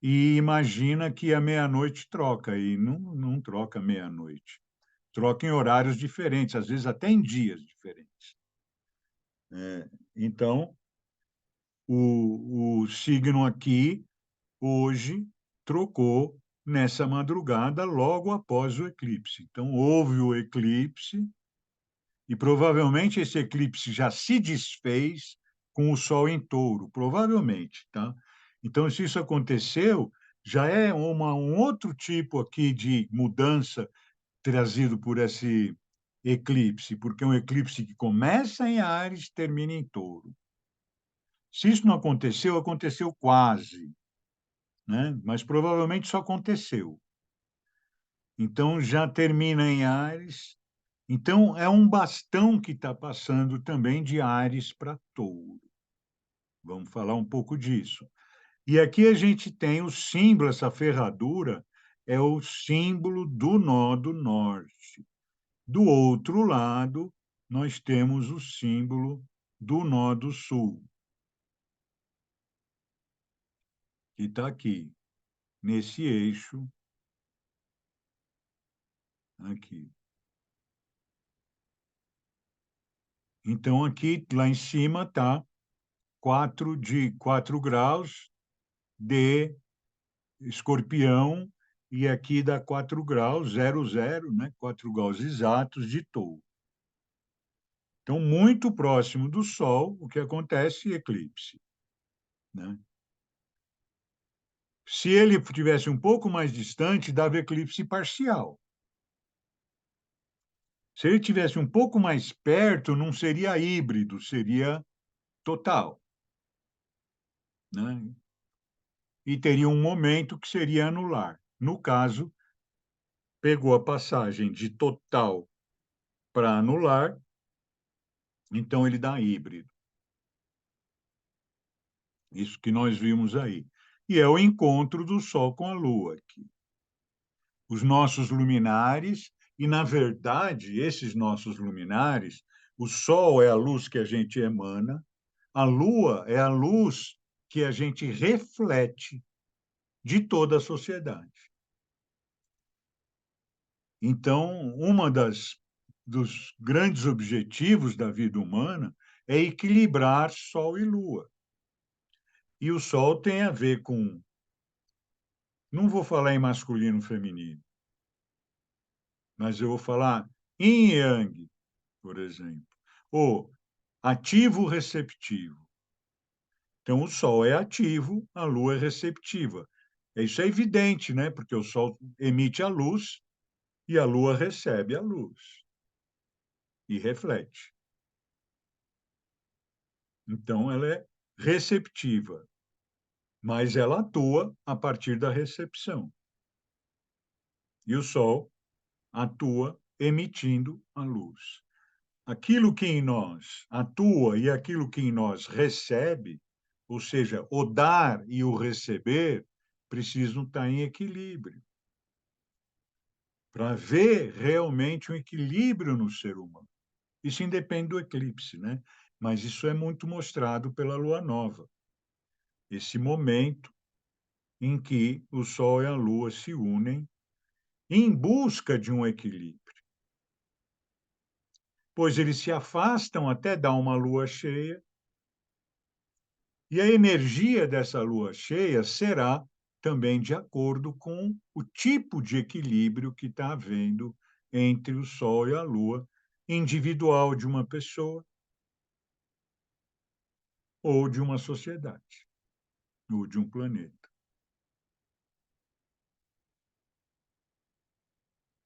e imagina que à meia-noite troca, e não troca meia-noite. Troca em horários diferentes, às vezes até em dias diferentes. Então, o signo aqui, hoje, trocou nessa madrugada, logo após o eclipse. Então, houve o eclipse, e provavelmente esse eclipse já se desfez com o Sol em touro, provavelmente, tá? Então, se isso aconteceu, já é um outro tipo aqui de mudança trazido por esse eclipse, porque é um eclipse que começa em Áries, termina em touro. Se isso não aconteceu, aconteceu quase, né? Mas provavelmente só aconteceu. Então, já termina em Áries, Então, é um bastão que está passando também de Áries para Touro. Vamos falar um pouco disso. E aqui a gente tem o símbolo, essa ferradura, é o símbolo do nó do norte. Do outro lado, nós temos o símbolo do nó do sul, que está aqui, nesse eixo, aqui. Então, aqui, lá em cima, está 4 graus de Escorpião, e aqui dá 4 graus, 00, né? 4 graus exatos de Touro. Então, muito próximo do Sol, o que acontece? Eclipse, né? Se ele tivesse um pouco mais distante, dava eclipse parcial. Se ele tivesse um pouco mais perto, não seria híbrido, seria total, né? E teria um momento que seria anular. No caso, pegou a passagem de total para anular, então ele dá híbrido. Isso que nós vimos aí. E é o encontro do Sol com a Lua aqui. Os nossos luminares, e, na verdade, esses nossos luminares, o Sol é a luz que a gente emana, a Lua é a luz que a gente reflete de toda a sociedade. Então, dos grandes objetivos da vida humana é equilibrar Sol e Lua. E o Sol tem a ver com, não vou falar em masculino e feminino, mas eu vou falar yin e yang, por exemplo, ou ativo receptivo. Então, o Sol é ativo, a Lua é receptiva. Isso é evidente, né? Porque o Sol emite a luz e a Lua recebe a luz e reflete. Então, ela é receptiva, mas ela atua a partir da recepção. E o Sol atua emitindo a luz. Aquilo que em nós atua e aquilo que em nós recebe, ou seja, o dar e o receber, precisam estar em equilíbrio, para ver realmente um equilíbrio no ser humano. Isso independe do eclipse, né? Mas isso é muito mostrado pela lua nova. Esse momento em que o Sol e a Lua se unem em busca de um equilíbrio, pois eles se afastam até dar uma lua cheia, e a energia dessa lua cheia será também de acordo com o tipo de equilíbrio que está havendo entre o Sol e a Lua, individual de uma pessoa ou de uma sociedade, ou de um planeta.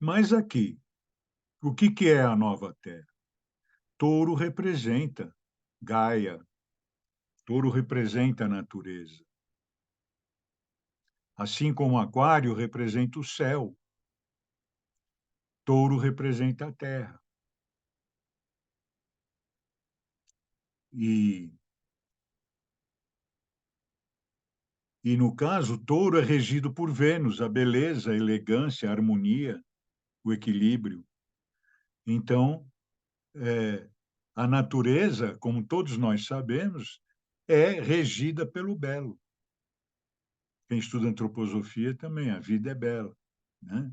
Mas aqui, o que é a nova Terra? Touro representa Gaia, Touro representa a natureza. Assim como Aquário representa o céu, Touro representa a terra. E no caso, Touro é regido por Vênus, a beleza, a elegância, a harmonia, o equilíbrio. Então, a natureza, como todos nós sabemos, é regida pelo belo. Quem estuda antroposofia também, a vida é bela, né?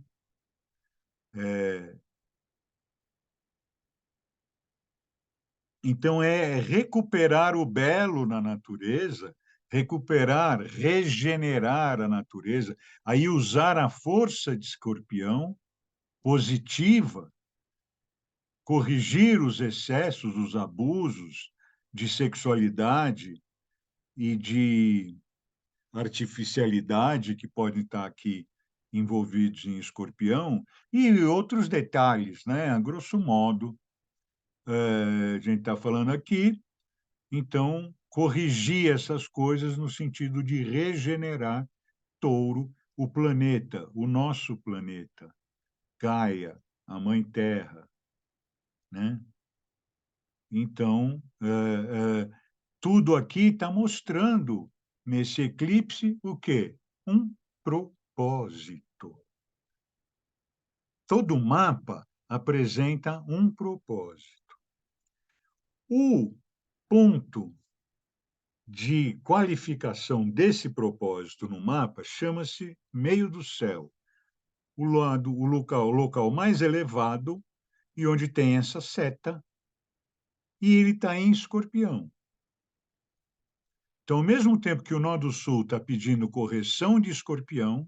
Então, é recuperar o belo na natureza, recuperar, regenerar a natureza, aí usar a força de Escorpião positiva, corrigir os excessos, os abusos de sexualidade e de artificialidade que podem estar aqui envolvidos em Escorpião, e outros detalhes, né? A grosso modo, a gente está falando aqui. Então, corrigir essas coisas no sentido de regenerar Touro, o planeta, o nosso planeta, Gaia, a Mãe Terra, né? Então, tudo aqui está mostrando, nesse eclipse, o quê? Um propósito. Todo mapa apresenta um propósito. O ponto de qualificação desse propósito no mapa chama-se meio do céu, o local mais elevado e onde tem essa seta, e ele está em Escorpião. Então, ao mesmo tempo que o Nó do Sul está pedindo correção de Escorpião,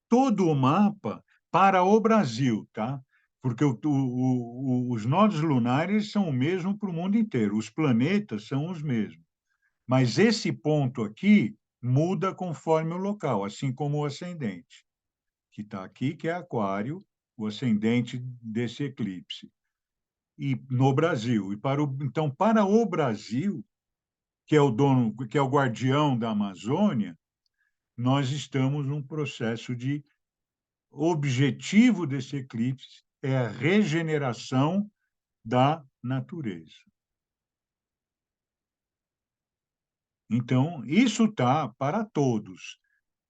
todo o mapa para o Brasil, tá? Porque os nodos lunares são o mesmo para o mundo inteiro, os planetas são os mesmos. Mas esse ponto aqui muda conforme o local, assim como o ascendente, que está aqui, que é Aquário, o ascendente desse eclipse. E no Brasil. Então, para o Brasil, que é o dono, que é o guardião da Amazônia, nós estamos num processo de objetivo desse eclipse é a regeneração da natureza. Então, isso está para todos,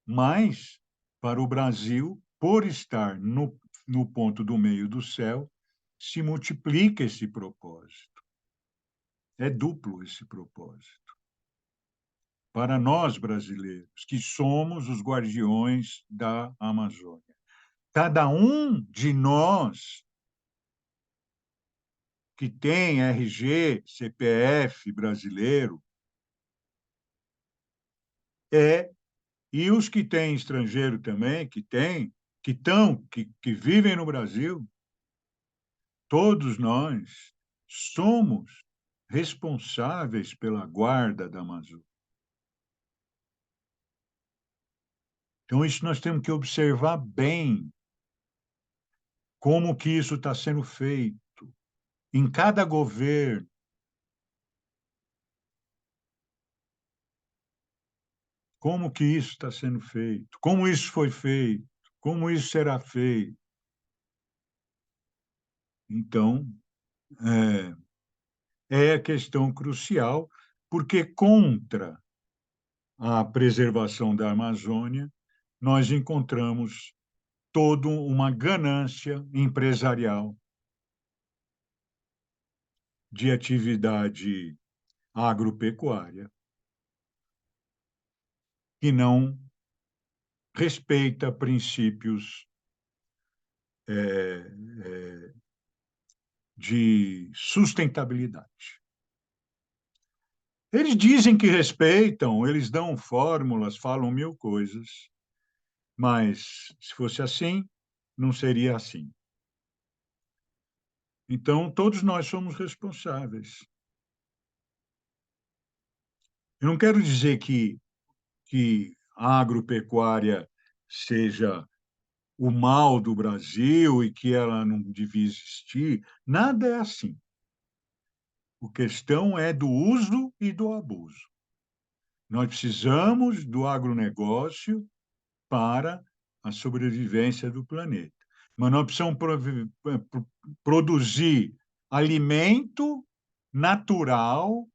mas para o Brasil, por estar no ponto do meio do céu, se multiplica esse propósito. É duplo esse propósito. Para nós brasileiros, que somos os guardiões da Amazônia. Cada um de nós que tem RG, CPF brasileiro, e os que têm estrangeiro também, que vivem no Brasil, todos nós somos responsáveis pela guarda da Amazônia. Então, isso nós temos que observar bem como que isso está sendo feito em cada governo. Como que isso está sendo feito? Como isso foi feito? Como isso será feito? Então, é a questão crucial, porque contra a preservação da Amazônia, nós encontramos toda uma ganância empresarial de atividade agropecuária que não respeita princípios de sustentabilidade. Eles dizem que respeitam, eles dão fórmulas, falam mil coisas, mas se fosse assim, não seria assim. Então, todos nós somos responsáveis. Eu não quero dizer que a agropecuária seja o mal do Brasil e que ela não devia existir. Nada é assim. A questão é do uso e do abuso. Nós precisamos do agronegócio para a sobrevivência do planeta. Mas nós precisamos produzir alimento natural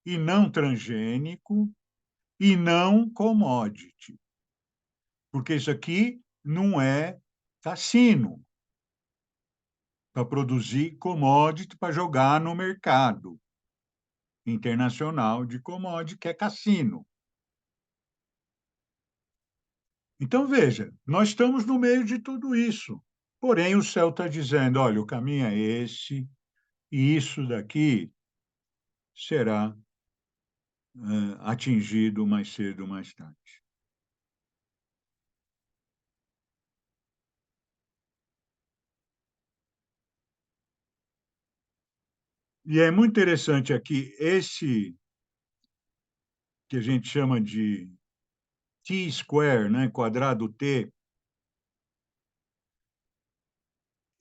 e não transgênico e não commodity. Porque isso aqui não é cassino para produzir commodity para jogar no mercado internacional de commodity, que é cassino. Então, veja, nós estamos no meio de tudo isso. Porém, o céu está dizendo, olha, o caminho é esse, e isso daqui será atingido mais cedo ou mais tarde. E é muito interessante aqui, esse que a gente chama de T-square, né, quadrado T,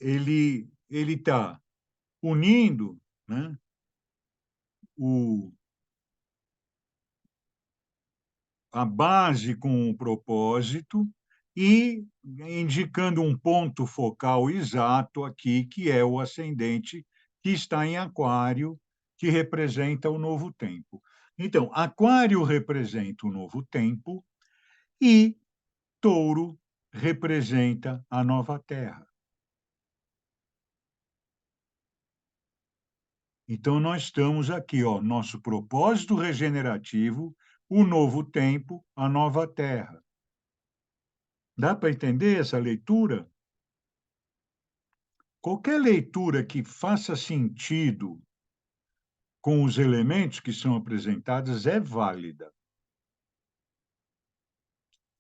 ele está unindo, né, a base com o propósito e indicando um ponto focal exato aqui, que é o ascendente que está em Aquário, que representa o novo tempo. Então, Aquário representa o novo tempo e Touro representa a nova Terra. Então, nós estamos aqui, ó, nosso propósito regenerativo, o novo tempo, a nova Terra. Dá para entender essa leitura? Qualquer leitura que faça sentido com os elementos que são apresentados é válida.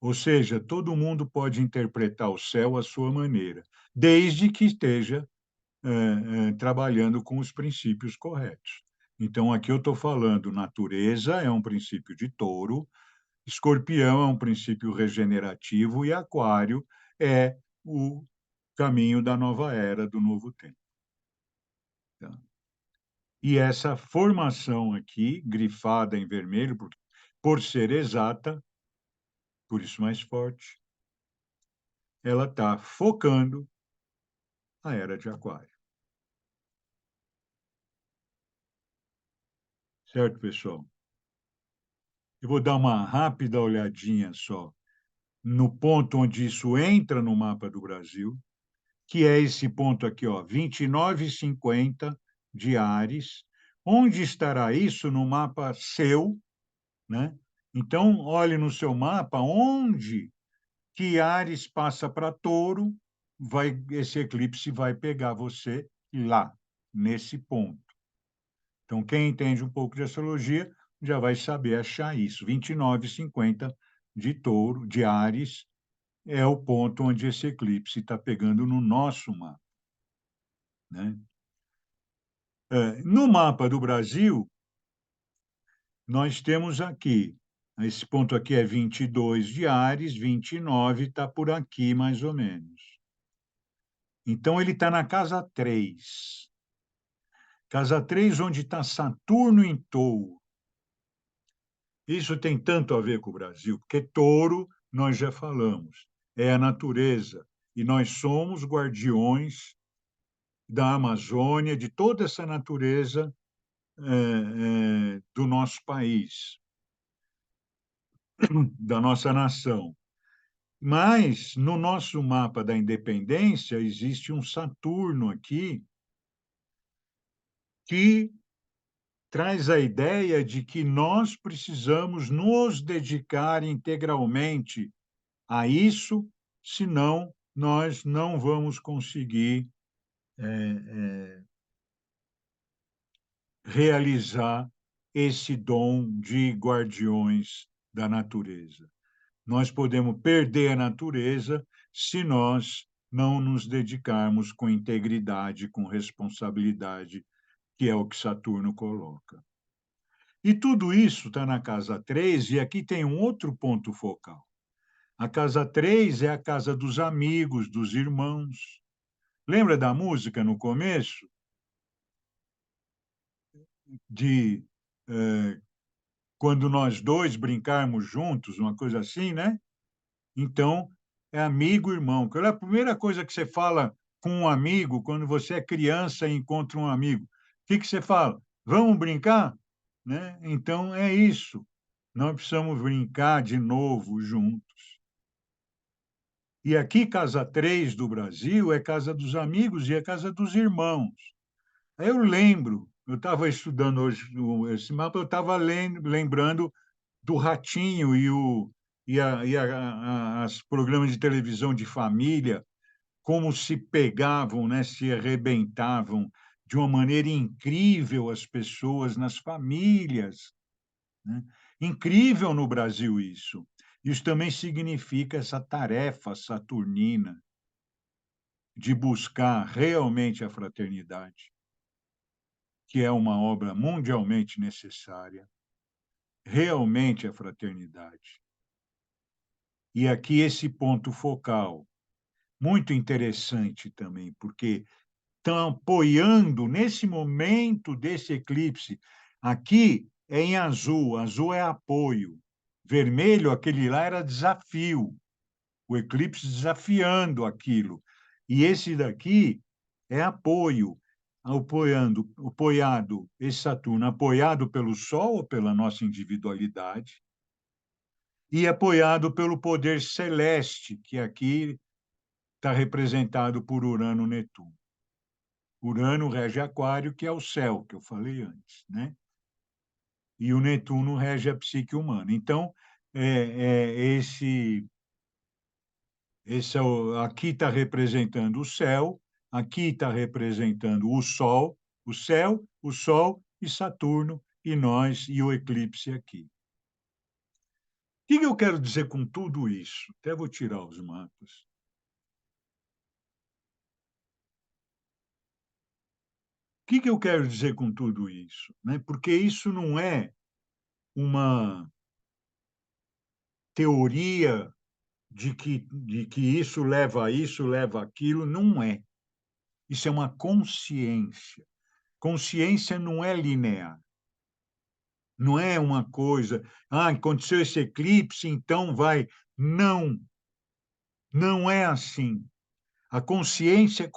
Ou seja, todo mundo pode interpretar o céu à sua maneira, desde que esteja trabalhando com os princípios corretos. Então, aqui eu estou falando, natureza é um princípio de Touro, Escorpião é um princípio regenerativo e Aquário é o caminho da nova era, do novo tempo. Tá? E essa formação aqui, grifada em vermelho, por ser exata, por isso mais forte, ela está focando a era de Aquário. Certo, pessoal? Eu vou dar uma rápida olhadinha só no ponto onde isso entra no mapa do Brasil, que é esse ponto aqui, ó, 29,50 de Áries. Onde estará isso no mapa seu, né? Então, olhe no seu mapa onde que Áries passa para Touro, esse eclipse vai pegar você lá, nesse ponto. Então, quem entende um pouco de astrologia já vai saber achar isso. 29,50 de Touro, de Áries, é o ponto onde esse eclipse está pegando no nosso mapa. Né? No mapa do Brasil, nós temos aqui, esse ponto aqui é 22 de Áries, 29 está por aqui, mais ou menos. Então, ele está na casa 3. Casa 3, onde está Saturno em Touro. Isso tem tanto a ver com o Brasil, porque Touro, nós já falamos, é a natureza, e nós somos guardiões da Amazônia, de toda essa natureza do nosso país, da nossa nação. Mas, no nosso mapa da independência, existe um Saturno aqui que traz a ideia de que nós precisamos nos dedicar integralmente a isso, senão nós não vamos conseguir realizar esse dom de guardiões da natureza. Nós podemos perder a natureza se nós não nos dedicarmos com integridade, com responsabilidade, que é o que Saturno coloca. E tudo isso está na casa 3, e aqui tem um outro ponto focal. A casa 3 é a casa dos amigos, dos irmãos. Lembra da música no começo? De quando nós dois brincarmos juntos, uma coisa assim, né? Então, é amigo, irmão. Qual é a primeira coisa que você fala com um amigo quando você é criança e encontra um amigo? O que você fala? Vamos brincar? Né? Então, é isso. Nós precisamos brincar de novo juntos. E aqui, casa 3 do Brasil, é casa dos amigos e é casa dos irmãos. Aí eu lembro, eu estava estudando hoje esse mapa, eu estava lembrando do Ratinho e as programas de televisão de família, como se pegavam, né, se arrebentavam de uma maneira incrível as pessoas nas famílias. Né? Incrível no Brasil isso. Isso também significa essa tarefa saturnina de buscar realmente a fraternidade, que é uma obra mundialmente necessária, realmente a fraternidade. E aqui esse ponto focal, muito interessante também, porque estão apoiando nesse momento desse eclipse. Aqui é em azul, azul é apoio. Vermelho, aquele lá era desafio. o eclipse desafiando aquilo. E esse daqui é apoio, apoiado, esse Saturno apoiado pelo Sol, ou pela nossa individualidade, e apoiado pelo poder celeste, que aqui está representado por Urano e Netuno. Urano rege Aquário, que é o céu, que eu falei antes, né? E o Netuno rege a psique humana. Então, aqui está representando o céu, aqui está representando o céu, o Sol e Saturno, e nós, e o eclipse aqui. O que eu quero dizer com tudo isso? Até vou tirar os mapas. O que eu quero dizer com tudo isso? Né? Porque isso não é uma teoria de que isso leva a isso, leva aquilo, não é. Isso é uma consciência. Consciência não é linear. Não é uma coisa, aconteceu esse eclipse, então vai. Não, não é assim. A consciência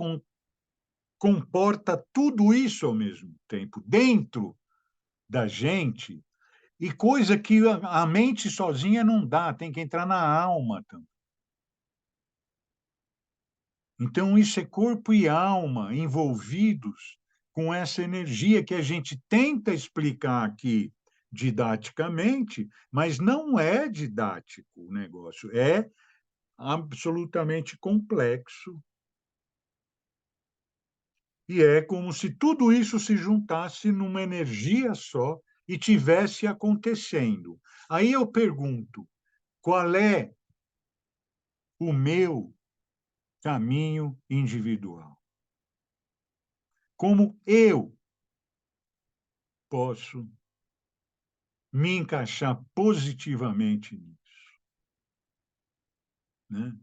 comporta tudo isso ao mesmo tempo, dentro da gente, e coisa que a mente sozinha não dá, tem que entrar na alma também. Então, isso é corpo e alma envolvidos com essa energia que a gente tenta explicar aqui didaticamente, mas não é didático o negócio, é absolutamente complexo. E é como se tudo isso se juntasse numa energia só e tivesse acontecendo. Aí eu pergunto, qual é o meu caminho individual? Como eu posso me encaixar positivamente nisso, né?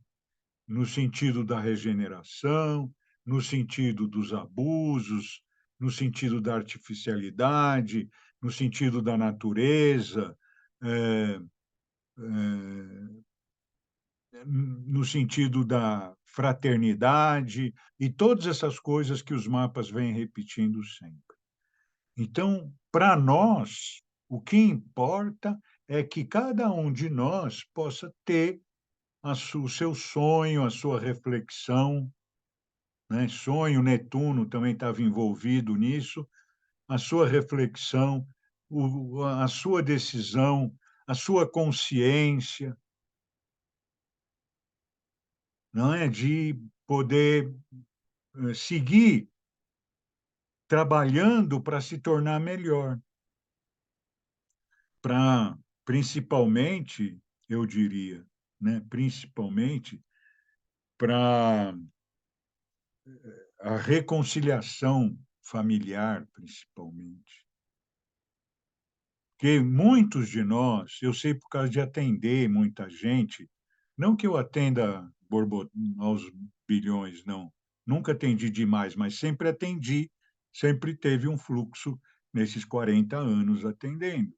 No sentido da regeneração, no sentido dos abusos, no sentido da artificialidade, no sentido da natureza, é, no sentido da fraternidade e todas essas coisas que os mapas vêm repetindo sempre. Então, para nós, o que importa é que cada um de nós possa ter o seu sonho, a sua reflexão, né? Sonho, Netuno também estava envolvido nisso, a sua reflexão, a sua decisão, a sua consciência, não é? De poder seguir trabalhando para se tornar melhor, para principalmente, eu diria, né? Principalmente para a reconciliação familiar, principalmente. Porque muitos de nós, eu sei por causa de atender muita gente, não que eu atenda aos bilhões, não. Nunca atendi demais, mas sempre atendi, sempre teve um fluxo nesses 40 anos atendendo.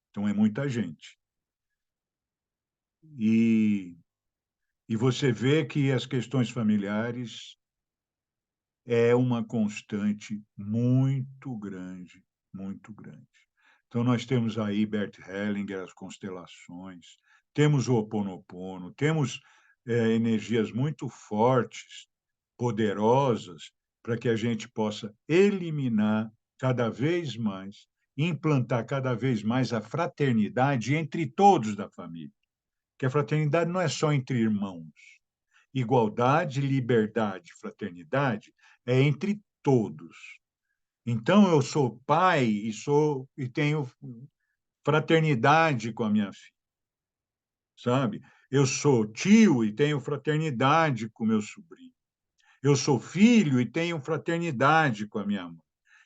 Então, é muita gente. E você vê que as questões familiares é uma constante muito grande, muito grande. Então, nós temos aí Bert Hellinger, as constelações, temos o Ho Oponopono, temos energias muito fortes, poderosas, para que a gente possa eliminar cada vez mais, implantar cada vez mais a fraternidade entre todos da família. Que a fraternidade não é só entre irmãos. Igualdade, liberdade, fraternidade é entre todos. Então, eu sou pai e tenho fraternidade com a minha filha, sabe? Eu sou tio e tenho fraternidade com meu sobrinho. Eu sou filho e tenho fraternidade com a minha mãe.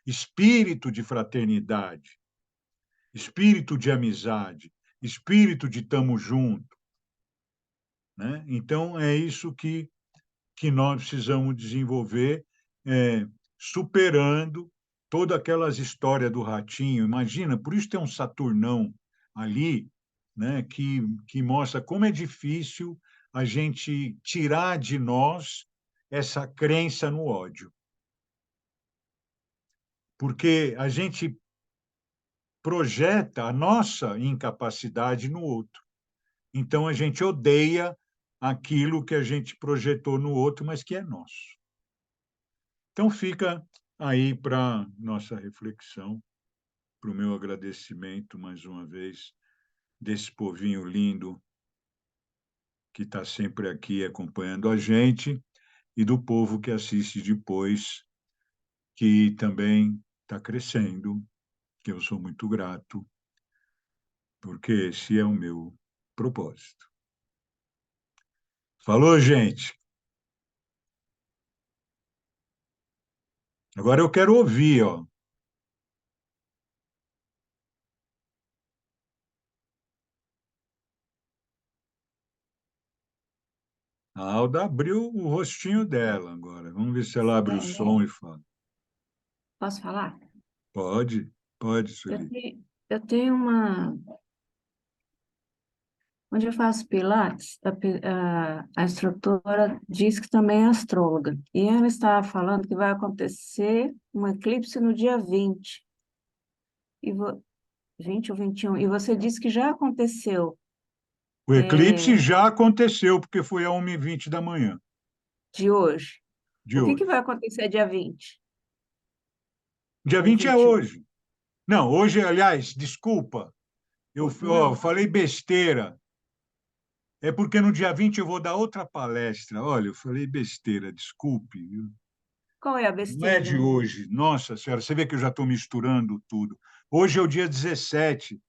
Espírito de fraternidade, espírito de amizade, espírito de tamo junto, né? Então, é isso que nós precisamos desenvolver, superando todas aquelas histórias do ratinho. Imagina, por isso tem um Saturnão ali, né, que mostra como é difícil a gente tirar de nós essa crença no ódio. Porque a gente projeta a nossa incapacidade no outro. Então, a gente odeia aquilo que a gente projetou no outro, mas que é nosso. Então, fica aí para nossa reflexão, para o meu agradecimento, mais uma vez, desse povinho lindo que está sempre aqui acompanhando a gente, e do povo que assiste depois, que também está crescendo, que eu sou muito grato, porque esse é o meu propósito. Falou, gente? Agora eu quero ouvir, ó. A Alda abriu o rostinho dela agora. Vamos ver se ela abre o som e fala. Posso falar? Pode, Sueli. Eu tenho uma... Onde eu faço Pilates, a instrutora diz que também é astróloga. E ela estava falando que vai acontecer um eclipse no dia 20. 20 ou 21. E você disse que já aconteceu. O eclipse já aconteceu, porque foi a 1h20 da manhã De hoje. de O que vai hoje. acontecer dia 20? Dia Ou 20 é 21? hoje. Não, hoje, aliás, desculpa, eu Não. falei besteira. É porque no dia 20 eu vou dar outra palestra. Olha, eu falei besteira, desculpe. Viu? Qual é a Não é de besteira? hoje. Nossa Senhora, você vê que eu já estou misturando tudo. Hoje é o dia 17.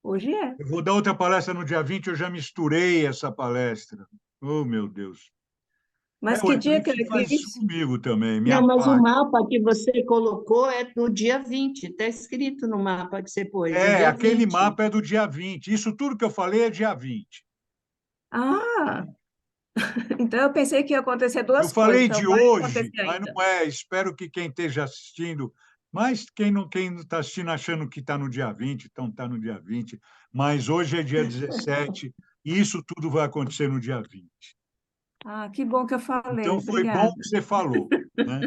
Hoje é. Eu vou dar outra palestra no dia 20, eu já misturei essa palestra. Oh, meu Deus. Mas O que dia que é o eclipse faz isso eclipse? comigo também, me Não, mas o apaga. mapa que você colocou é no dia 20. Está escrito no mapa que você pôs, no dia Aquele 20. mapa é do dia 20. Isso tudo que eu falei é dia 20. Ah, então eu pensei que ia acontecer Eu duas coisas. falei Então de vai hoje, acontecer mas ainda. não é. Espero que quem esteja assistindo, mas quem não está assistindo achando que está no dia 20, então está no dia 20. Mas hoje é dia 17 e isso tudo vai acontecer no dia 20. Ah, que bom que eu falei. Então foi bom Obrigada. que você falou, né?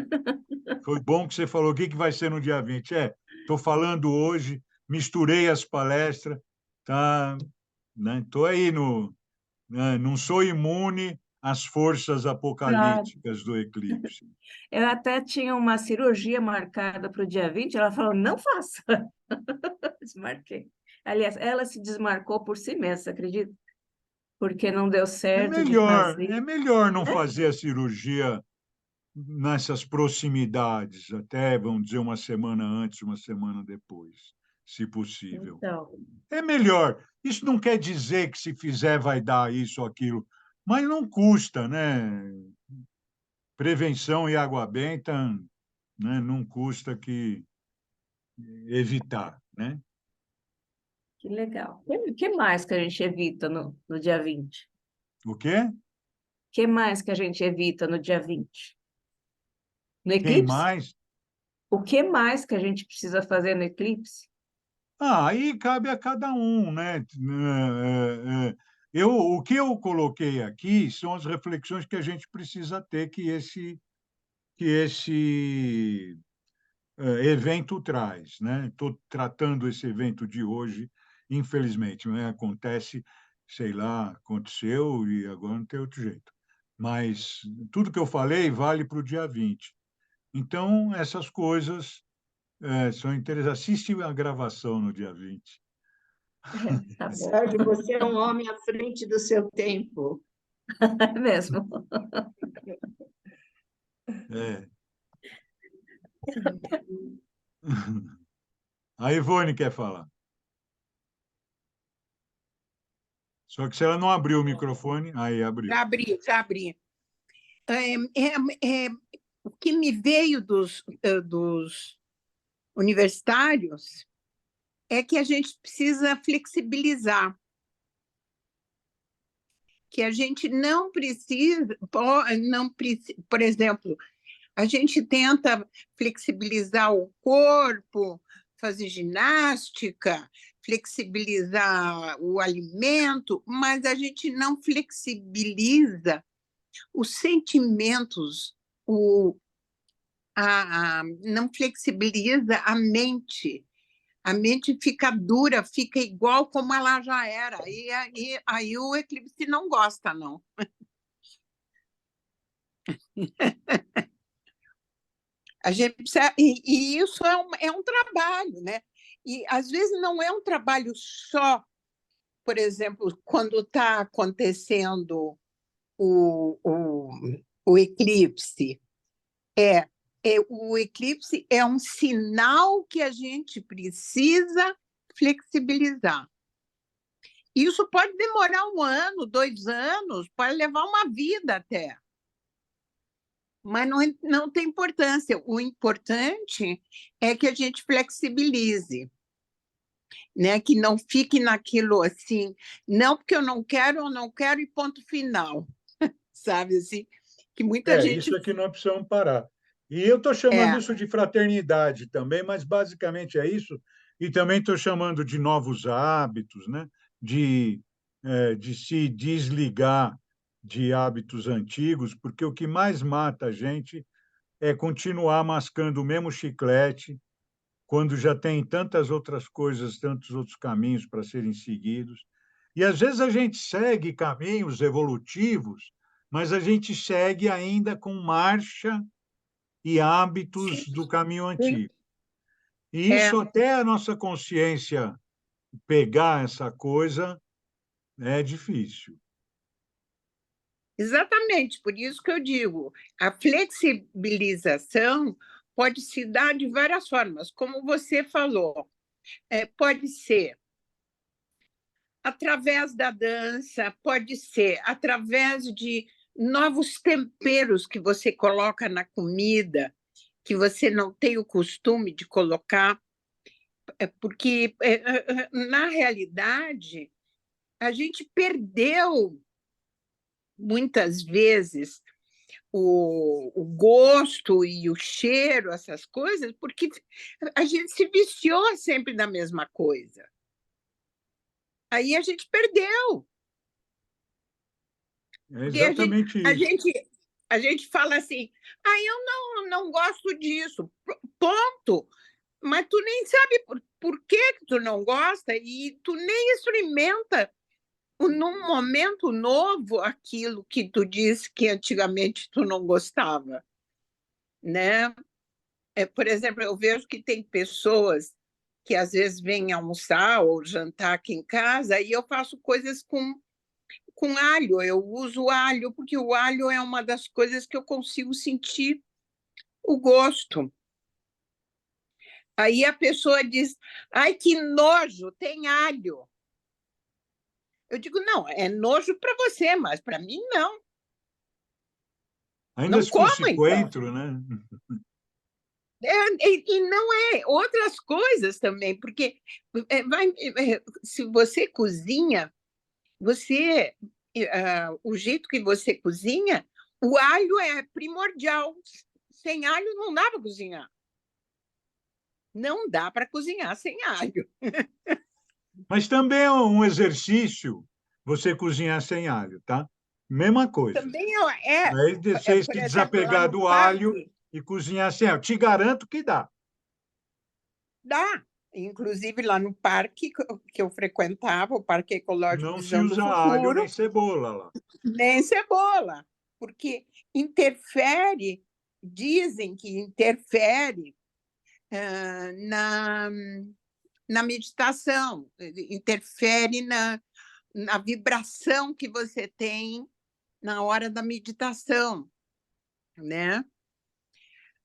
Foi bom que você falou. O que vai ser no dia 20? Estou falando hoje, misturei as palestras, tá? Né? Estou aí né? Não sou imune às forças Ah, apocalípticas do eclipse. eu até tinha uma cirurgia marcada para o dia 20. Ela falou, não faça. Desmarquei. Aliás, ela se desmarcou por si mesma, você acredita? Porque não deu certo de É fazer. melhor não fazer a cirurgia nessas proximidades, até, vamos dizer, uma semana antes, uma semana depois, se possível. Então, É melhor. Isso não quer dizer que se fizer vai dar isso ou aquilo, mas não custa, né? Prevenção e água benta, né? Não custa que evitar, né? que legal. O que mais que a gente evita no dia 20? O quê? O que mais que a gente evita no dia 20? No Quem eclipse? mais? O que mais que a gente precisa fazer no eclipse? Aí cabe a cada um, né? O que eu coloquei aqui são as reflexões que a gente precisa ter que esse evento traz, né? Estou tratando esse evento de hoje, infelizmente, né? Acontece, sei lá, aconteceu e agora não tem outro jeito. Mas tudo que eu falei vale para o dia 20. Então, essas coisas são interessantes. Assiste a gravação no dia 20. Tá bom. Sérgio, você é um homem à frente do seu tempo. É mesmo. É. A Ivone quer falar. Só que se ela não abriu o microfone, aí abriu. Já abri, já abri. O que me veio dos universitários é que a gente precisa flexibilizar, que a gente não precisa, por exemplo, a gente tenta flexibilizar o corpo, fazer ginástica, flexibilizar o alimento, mas a gente não flexibiliza os sentimentos, não flexibiliza a mente. A mente fica dura, fica igual como ela já era. Aí o eclipse não gosta, não. A gente precisa, e isso é um trabalho, né? E às vezes não é um trabalho só, por exemplo, quando está acontecendo o eclipse. O eclipse é um sinal que a gente precisa flexibilizar. Isso pode demorar 1 ano, 2 anos, pode levar uma vida até. Mas não tem importância. O importante é que a gente flexibilize, né? Que não fique naquilo assim, não, porque eu não quero e ponto final, sabe assim? Que muita gente... Isso é que nós precisamos parar. E eu estou chamando isso de fraternidade também, mas basicamente é isso. E também estou chamando de novos hábitos, né? de se desligar de hábitos antigos, porque o que mais mata a gente é continuar mascando o mesmo chiclete, quando já tem tantas outras coisas, tantos outros caminhos para serem seguidos. E, às vezes, a gente segue caminhos evolutivos, mas a gente segue ainda com marcha e hábitos do caminho antigo. E isso, até a nossa consciência pegar essa coisa, é difícil. Exatamente, por isso que eu digo, a flexibilização pode se dar de várias formas, como você falou. Pode ser através da dança, pode ser através de novos temperos que você coloca na comida, que você não tem o costume de colocar, porque, na realidade, a gente perdeu, muitas vezes, o gosto e o cheiro, essas coisas, porque a gente se viciou sempre na mesma coisa. Aí a gente perdeu. É exatamente isso. A gente fala assim, eu não gosto disso, ponto. Mas tu nem sabe por que tu não gosta e tu nem experimenta num momento novo aquilo que tu disse que antigamente tu não gostava, né? Por exemplo, eu vejo que tem pessoas que às vezes vêm almoçar ou jantar aqui em casa e eu faço coisas com alho. Eu uso alho porque o alho é uma das coisas que eu consigo sentir o gosto. Aí a pessoa diz, ai, que nojo, tem alho. Eu digo, não, é nojo para você, mas para mim não. Ainda Não se fosse como, então. coentro, né? E não é outras coisas também, porque se você cozinha, o jeito que você cozinha, o alho é primordial. Sem alho não dá para cozinhar. Não dá para cozinhar sem alho. Mas também é um exercício você cozinhar sem alho, tá? Mesma coisa. Também Aí você se por exemplo, desapegar lá no do alho parque, e cozinhar sem alho. Te garanto que dá. dá. Inclusive, lá no parque que eu frequentava, o Parque Ecológico Não se Visão do usa alho Futuro, nem cebola lá. nem cebola, porque interfere, dizem que interfere na meditação, interfere na vibração que você tem na hora da meditação, né?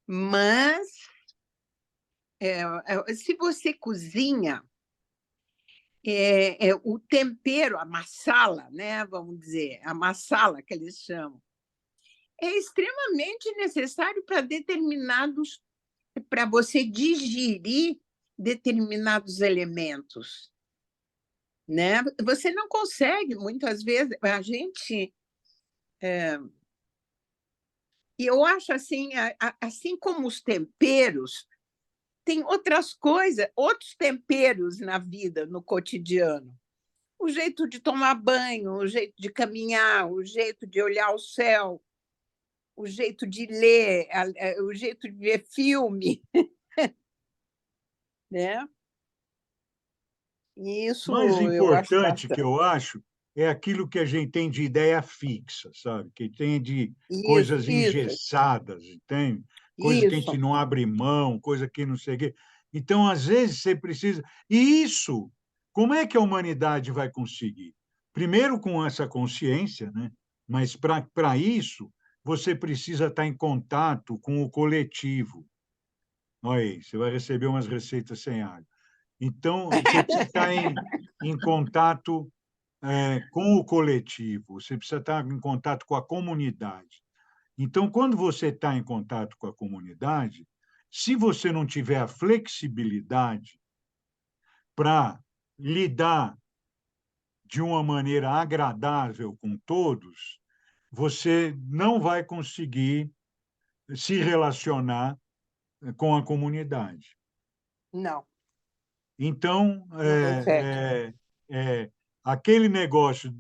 Mas, se você cozinha, o tempero, a massala, né? Vamos dizer, a massala que eles chamam, é extremamente necessário para você digerir determinados elementos, né? Você não consegue, muitas vezes, a gente... E eu acho assim, assim como os temperos, tem outras coisas, outros temperos na vida, no cotidiano. O jeito de tomar banho, o jeito de caminhar, o jeito de olhar o céu, o jeito de ler, o jeito de ver filme, né? E isso Mais eu acho importante que bastante. eu acho é aquilo que a gente tem de ideia fixa, sabe? Que tem de Isso, coisas isso, engessadas, entende? Coisa que a gente isso. não abre mão, coisa que não sei o quê. Então, às vezes, você precisa. E isso, como é que a humanidade vai conseguir? Primeiro, com essa consciência, né? Mas para isso, você precisa estar em contato com o coletivo. Olha aí, você vai receber umas receitas sem água. Então, você precisa estar em contato com o coletivo, você precisa estar em contato com a comunidade. Então, quando você está em contato com a comunidade, se você não tiver a flexibilidade para lidar de uma maneira agradável com todos, você não vai conseguir se relacionar com a comunidade. Não, Então, não consegue. aquele negócio,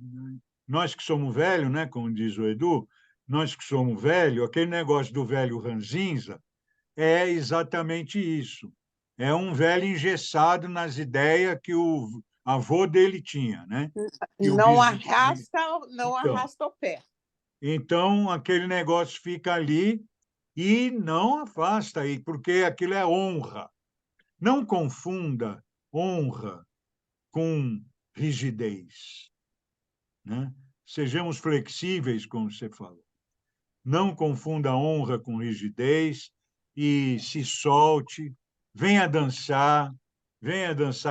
nós que somos velhos, né, como diz o Edu, nós que somos velhos, aquele negócio do velho ranzinza é exatamente isso. É um velho engessado nas ideias que o avô dele tinha, né? Que o Não bis... arrasta, não Então, arrasta o pé. então, aquele negócio fica ali e não afasta aí, porque aquilo é honra. Não confunda honra com rigidez, né? Sejamos flexíveis, como você falou. Não confunda honra com rigidez e se solte, venha dançar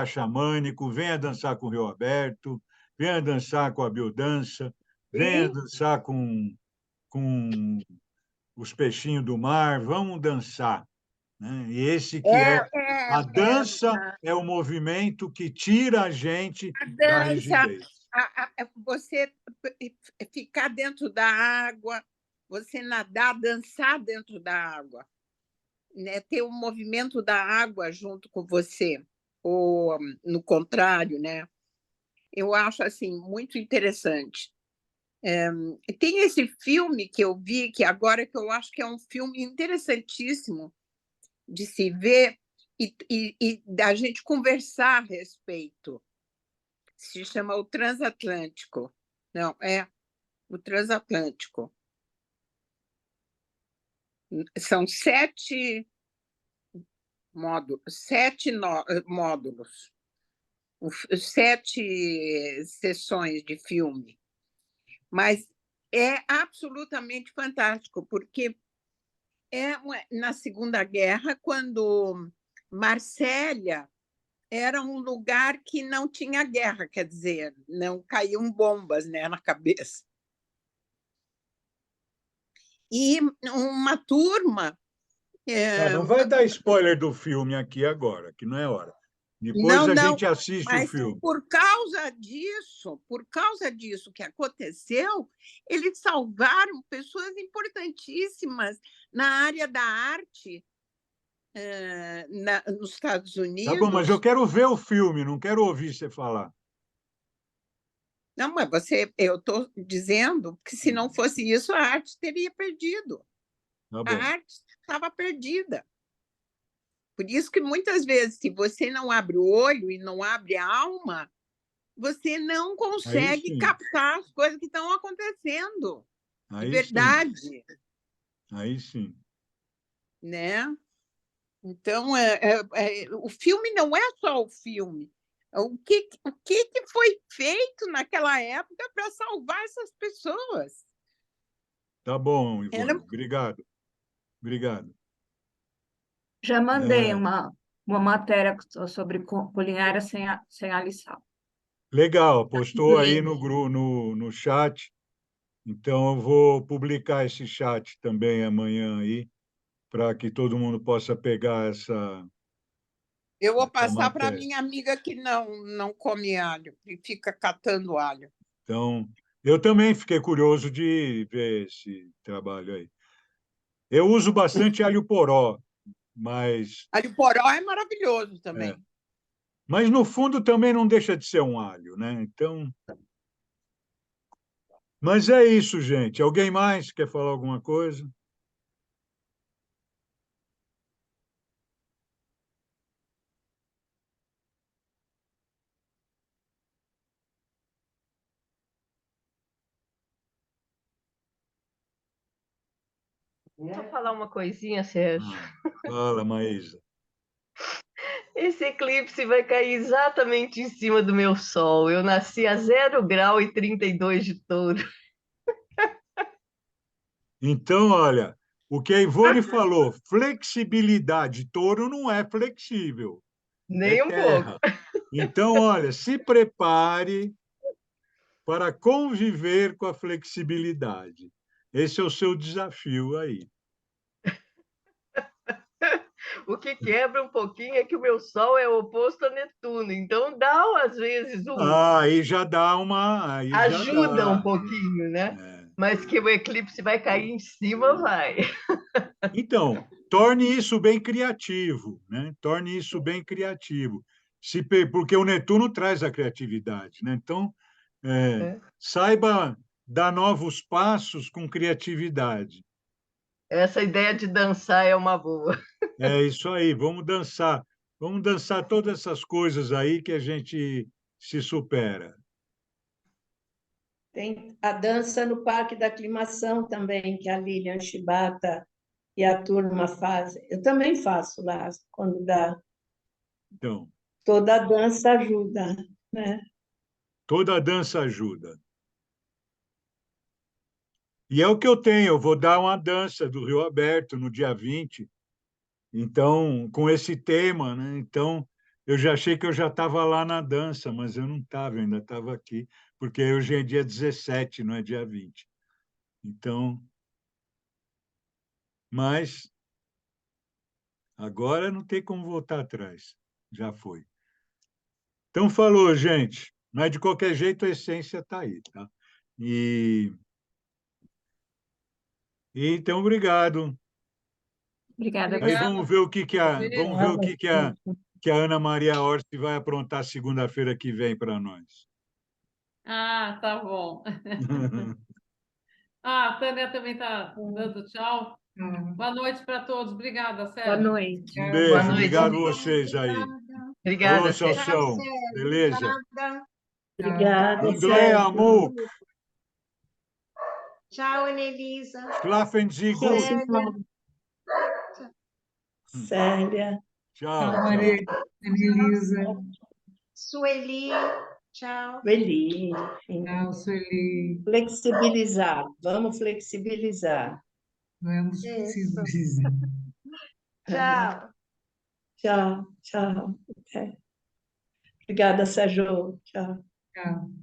xamânico, venha dançar com o Rio Aberto, venha dançar com a biodança, venha Sim, dançar com os peixinhos do mar, vamos dançar, né? E esse que é, é é, a é dança é o movimento que tira a gente a da dança, rigidez. você ficar dentro da água, você nadar, dançar dentro da água, né? Ter o movimento da água junto com você, ou no contrário, né? Eu acho assim muito interessante. Tem esse filme que eu vi, que agora que eu acho que é um filme interessantíssimo de se ver e da gente conversar a respeito. Se chama O Transatlântico. Não, é o Transatlântico. São módulos, 7 sessões de filme. Mas é absolutamente fantástico, porque na Segunda Guerra, quando Marsella era um lugar que não tinha guerra, quer dizer, não caíam bombas, né, na cabeça. E uma turma. Não vai dar spoiler do filme aqui agora, que não é hora. Depois Não, a não, gente assiste o mas filme. por causa disso que aconteceu, eles salvaram pessoas importantíssimas na área da arte nos Estados Tá bom, mas eu Unidos. quero ver o filme, não quero ouvir você falar. Não, mas eu estou dizendo que se não fosse isso, a arte teria perdido. Tá A bom. arte estava perdida. Por isso que muitas vezes, se você não abre o olho e não abre a alma, você não Aí consegue sim, captar as coisas que estão acontecendo de aí sim, verdade, aí sim. né? Então, o filme não é só o filme. O que foi feito naquela época para salvar essas pessoas? Tá bom, Era Ivone. Obrigado. Obrigado. Já mandei É, uma matéria sobre culinária sem alho e sal. legal, No postou aí link. no chat. Então, eu vou publicar esse chat também amanhã aí, para que todo mundo possa pegar Eu vou essa passar para matéria. minha amiga que não come alho e fica catando alho. Então, eu também fiquei curioso de ver esse trabalho aí. Eu uso bastante alho poró, Mas, Alho poró é maravilhoso também. mas, no fundo, também não deixa de ser um alho, né? Então... Mas é isso, gente. Alguém mais quer falar alguma coisa? Deixa eu falar uma coisinha, Sérgio. Fala, Maísa. Esse eclipse vai cair exatamente em cima do meu Sol. Eu nasci a 0 grau e 32 de touro. Então, olha, o que a Ivone falou, flexibilidade. Touro não é flexível, é Nem um pouco. terra. Então, olha, se prepare para conviver com a flexibilidade. Esse é o seu desafio aí. O que quebra um pouquinho é que o meu Sol é oposto a Netuno. Então dá, às vezes, Aí já dá uma... Aí já ajuda um dá. pouquinho, né? É. Mas que o eclipse vai cair em cima, vai. Então, torne isso bem criativo, né? Torne isso bem criativo. Porque o Netuno traz a criatividade, né? Então, saiba dar novos passos com criatividade. Essa ideia de dançar é uma boa. É isso aí, vamos dançar. Vamos dançar todas essas coisas aí que a gente se supera. Tem a dança no Parque da Aclimação também, que a Lilian Chibata e a turma fazem. Eu também faço lá, quando dá. Então, Toda a dança ajuda, né? toda a dança ajuda. E é o que eu tenho, eu vou dar uma dança do Rio Aberto no dia 20. Então, com esse tema, né? Então, eu já achei que eu já estava lá na dança, mas eu não estava, eu ainda estava aqui, porque hoje é dia 17, não é dia 20. Então, mas agora não tem como voltar atrás. Já foi. Então, falou, gente. Mas, de qualquer jeito, a essência está aí, tá? Então, obrigado. Obrigada. Aí Obrigada. vamos ver o que a Ana Maria Orsi vai aprontar segunda-feira que vem para nós. Ah, tá bom. Ah, a Tânia também está dando tchau. Boa noite para todos. Obrigada, Boa Sérgio. noite. Um Boa beijo, noite. obrigado a vocês aí. Falou, Obrigada, Sérgio. Celção. Beleza? Obrigada, André Sérgio. Amuk, Tchau, Anelisa. schlafen Sie gut. Célia. Tchau, tchau. Maria, Elisa. Sueli. Tchau. Sueli, enfim. Tchau, Sueli. Flexibilizar, vamos flexibilizar. Vamos Isso. precisar. Tchau. Tchau, tchau. Obrigada, Sérgio. Tchau. Tchau.